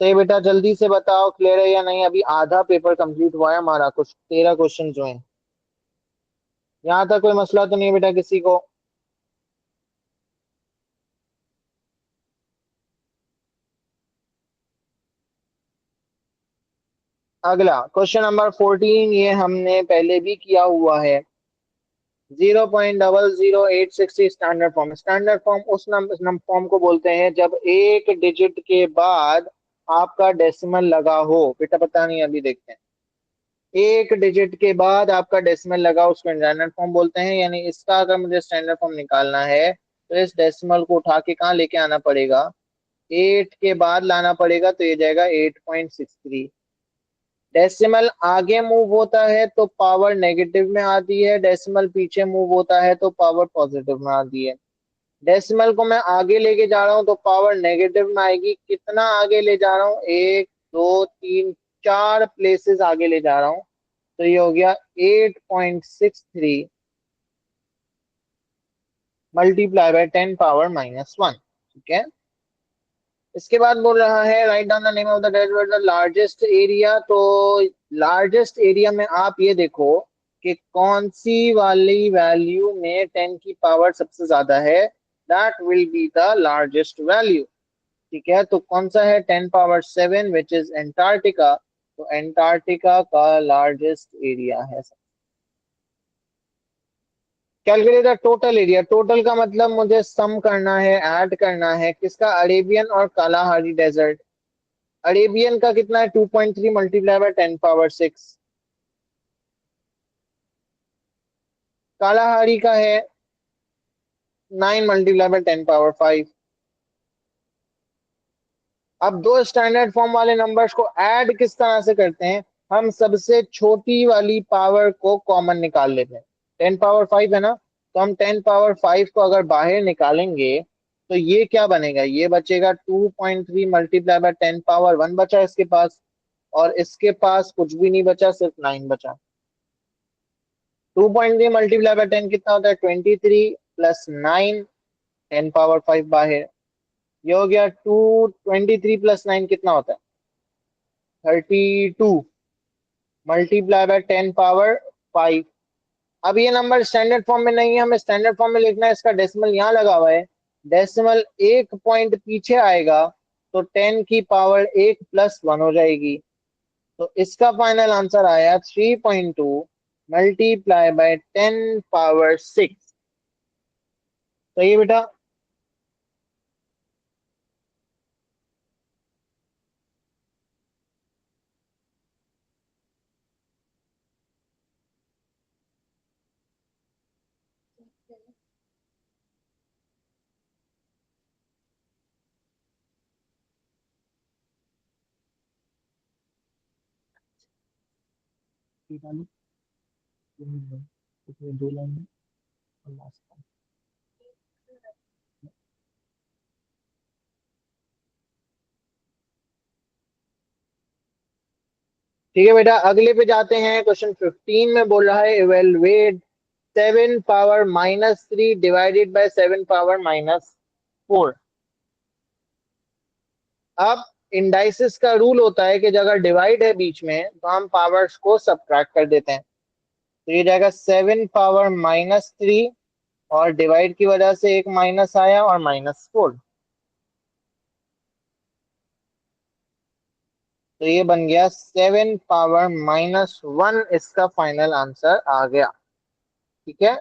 तो ये बेटा जल्दी से बताओ क्लियर है या नहीं, अभी आधा पेपर कंप्लीट हुआ है हमारा, कुछ 13 क्वेश्चन जो हैं। यहाँ तक कोई मसला तो नहीं बेटा किसी को। अगला क्वेश्चन नंबर 14, ये हमने पहले भी किया हुआ है। 0.00860 स्टैंडर्ड फॉर्म। स्टैंडर्ड फॉर्म उस फॉर्म को बोलते हैं जब एक डिजिट के बाद आपका डेसिमल लगा हो। बेटा पता नहीं, अभी देखते हैं। एक डिजिट के बाद आपका डेसिमल लगा, उसको स्टैंडर्ड फॉर्म बोलते हैं। यानी इसका अगर मुझे स्टैंडर्ड फॉर्म निकालना है तो इस डेसिमल को उठा के कहाँ लेके आना पड़ेगा, 8 के बाद लाना पड़ेगा, तो ये जाएगा 8.63। डेसिमल आगे मूव होता है तो पावर नेगेटिव में आती है, डेसिमल पीछे मूव होता है तो पावर पॉजिटिव में आती है। डेसिमल को मैं आगे लेके जा रहा हूँ तो पावर नेगेटिव में आएगी। कितना आगे ले जा रहा हूँ? 1 2 3 4 प्लेसेस आगे ले जा रहा हूँ। तो ये हो गया 8.63 मल्टीप्लाई बाय 10⁻⁻1। ठीक है। इसके बाद बोल रहा है write down the name of the desert the largest area. तो लार्जेस्ट एरिया में आप ये देखो कि कौन सी वाली वैल्यू में 10 की पावर सबसे ज्यादा है, that will be the largest value. ठीक है। तो कौन सा है? 10⁻7 विच इज एंटार्क्टिका। तो एंटार्क्टिका का लार्जेस्ट एरिया है। Calculate the total area. Total का मतलब मुझे सम करना है, ऐड करना है। किसका? अरेबियन और कालाहारी डेजर्ट। अरेबियन का कितना है? 2.3 मल्टीप्लाई बाय 10⁻6। कालाहारी का है 9 मल्टीप्लाई बाय 10⁻5। अब दो स्टैंडर्ड फॉर्म वाले नंबर्स को ऐड किस तरह से करते हैं? हम सबसे छोटी वाली पावर को कॉमन निकाल लेते हैं। 10⁻5 है ना, तो हम 10⁻5 को अगर बाहर निकालेंगे तो ये क्या बनेगा? ये बचेगा 2.3 मल्टीप्लाई बाय 10⁻1 बचा इसके पास, और इसके पास कुछ भी नहीं बचा, सिर्फ 9 बचा। 2.3 मल्टीप्लाई बाय 10 कितना होता है? 23 प्लस 9, 10⁻5 बाहर। ये हो गया 23 प्लस 9 कितना होता है? 32 मल्टीप्लाई बाय 10⁻5। अब ये नंबर स्टैंडर्ड फॉर्म में नहीं है, हमें स्टैंडर्ड फॉर्म में लिखना है। इसका डेसिमल यहाँ लगा हुआ है, डेसिमल एक पॉइंट पीछे आएगा तो 10 की पावर 1 प्लस 1 हो जाएगी। तो इसका फाइनल आंसर आया 3.2 मल्टीप्लाई बाय 10⁻6। सही है बेटा। दो लाइन ठीक है बेटा, अगले पे जाते हैं। क्वेश्चन 15 में बोल रहा है इवेलुएट 7⁻³ डिवाइडेड बाय 7⁻⁻4। अब इंडाइसिस का रूल होता है कि अगर डिवाइड है बीच में तो हम पावर्स को सब्ट्रैक्ट कर देते हैं। तो ये जाएगा 7⁻³ और डिवाइड की वजह से एक माइनस आया और -4। तो ये बन गया 7⁻⁻1। इसका फाइनल आंसर आ गया। ठीक है।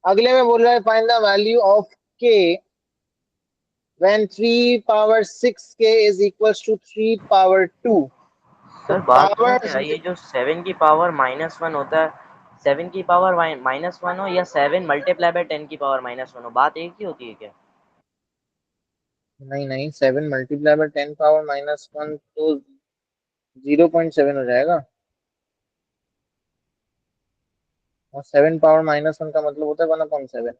अगले में बोल रहा है फाइंड द वैल्यू ऑफ के when 3⁻6k is equals to 3⁻2। तो सर बात सुनो, पावर्स क्या ये जो 7 की पावर -1 होता है, 7 की पावर -1 हो या 7 मल्टीप्लाई बाय 10 की पावर -1 हो, बात एक ही होती है क्या? नहीं नहीं, 7 मल्टीप्लाई बाय 10⁻⁻1 तो 0.7 हो जाएगा, और 7⁻⁻1 का मतलब होता है 1/7।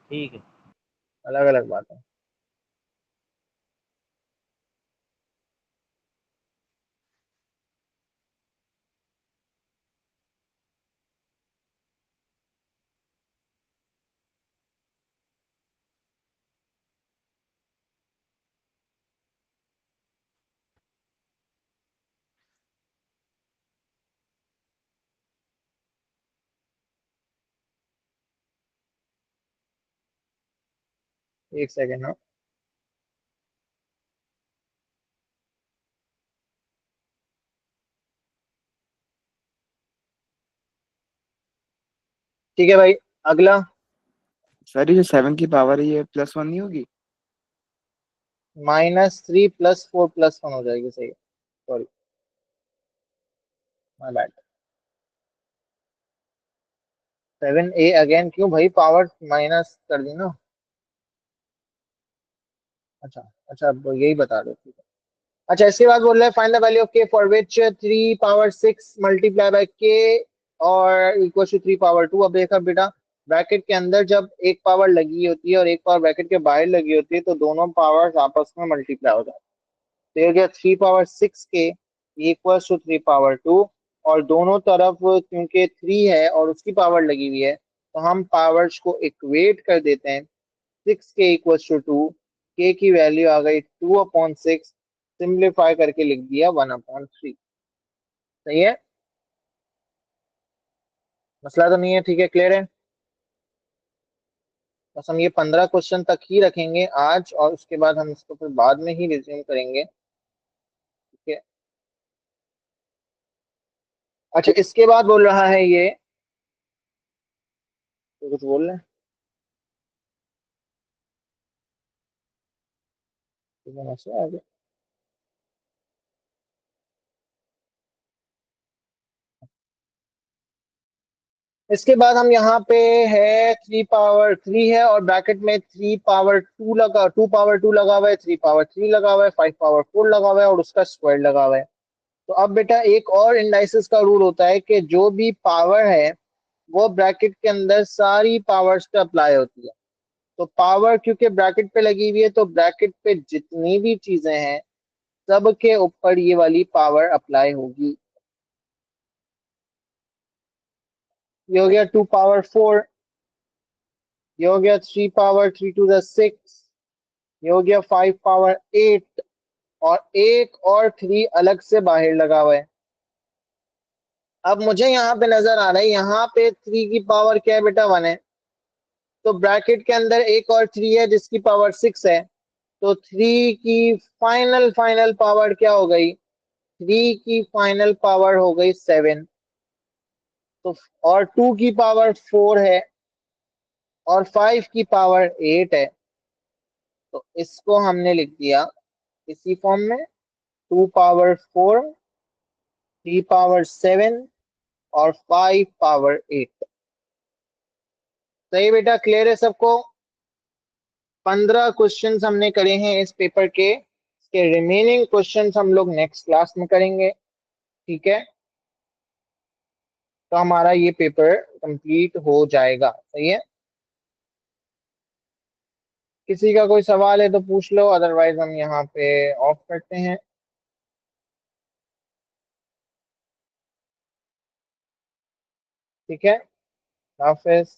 ठीक है। अलग अलग बात है। एक सेकेंड ना। ठीक है भाई, अगला। सर ये 7 की पावर है, ये +1 नहीं होगी? -3 +4 +1 हो जाएगी, सही है। Sorry, my bad. 7a again क्यों भाई, पावर माइनस कर दी ना। अच्छा अच्छा, अब यही बता दो, ठीक है। अच्छा, इसके बाद बोल रहा है फाइंड द वैल्यू ऑफ के for which 3 power 6 multiply by के और इक्वल टू 3 पावर 2। अब देखा बेटा, ब्रैकेट के अंदर जब एक पावर लगी होती है और एक पावर ब्रैकेट के बाहर लगी होती है तो दोनों पावर्स आपस में मल्टीप्लाई हो जाती है। तो ये हो गया 3 पावर 6 के इक्वल टू 3 पावर 2, और दोनों तरफ क्योंकि 3 है और उसकी पावर लगी हुई है तो हम पावर्स को इक्वेट कर देते हैं। 6 के इक्वल टू 2, के की वैल्यू आ गई 2/6, सिंप्लीफाई करके लिख दिया 1/3। सही है, मसला तो नहीं है, ठीक है, क्लियर है। बस हम ये 15 क्वेश्चन तक ही रखेंगे आज, और उसके बाद हम इसको फिर बाद में ही रिज्यूम करेंगे, ठीक है। अच्छा, इसके बाद बोल रहा है ये, तो कुछ बोल रहे हैं, ठीक है, मसला है। इसके बाद हम यहाँ पे है 3 पावर 3 है और ब्रैकेट में 3 पावर 2 लगा, 2 पावर 2 लगा हुआ है, 3 पावर 3 लगा हुआ है, 5 पावर 4 लगा हुआ है और उसका स्क्वायर लगा हुआ है। तो अब बेटा एक और इंडाइसिस का रूल होता है कि जो भी पावर है वो ब्रैकेट के अंदर सारी पावर्स पे अप्लाई होती है। तो पावर क्योंकि ब्रैकेट पे लगी हुई है तो ब्रैकेट पे जितनी भी चीजें हैं सब के ऊपर ये वाली पावर अप्लाई होगी। ये हो गया 2 पावर 4, ये हो गया 3 पावर 3 to the 6, ये हो गया 5 पावर 8, और एक और 3 अलग से बाहर लगा हुआ है। अब मुझे यहाँ पे नजर आ रहा है, यहाँ पे 3 की पावर क्या है बेटा, 1 है। तो ब्रैकेट के अंदर एक और 3 है जिसकी पावर 6 है। तो 3 की फाइनल फाइनल पावर क्या हो गई, 3 की फाइनल पावर हो गई 7। तो और 2 की पावर 4 है और 5 की पावर 8 है। तो इसको हमने लिख दिया इसी फॉर्म में, 2 पावर 4, 3 पावर 7 और 5 पावर 8। सही बेटा, क्लियर है सबको। 15 क्वेश्चंस हमने करे हैं इस पेपर के, इसके रिमेनिंग क्वेश्चंस हम लोग नेक्स्ट क्लास में करेंगे, ठीक है। तो हमारा ये पेपर कंप्लीट हो जाएगा, सही है। किसी का कोई सवाल है तो पूछ लो, अदरवाइज हम यहाँ पे ऑफ करते हैं। ठीक है, हाफिज।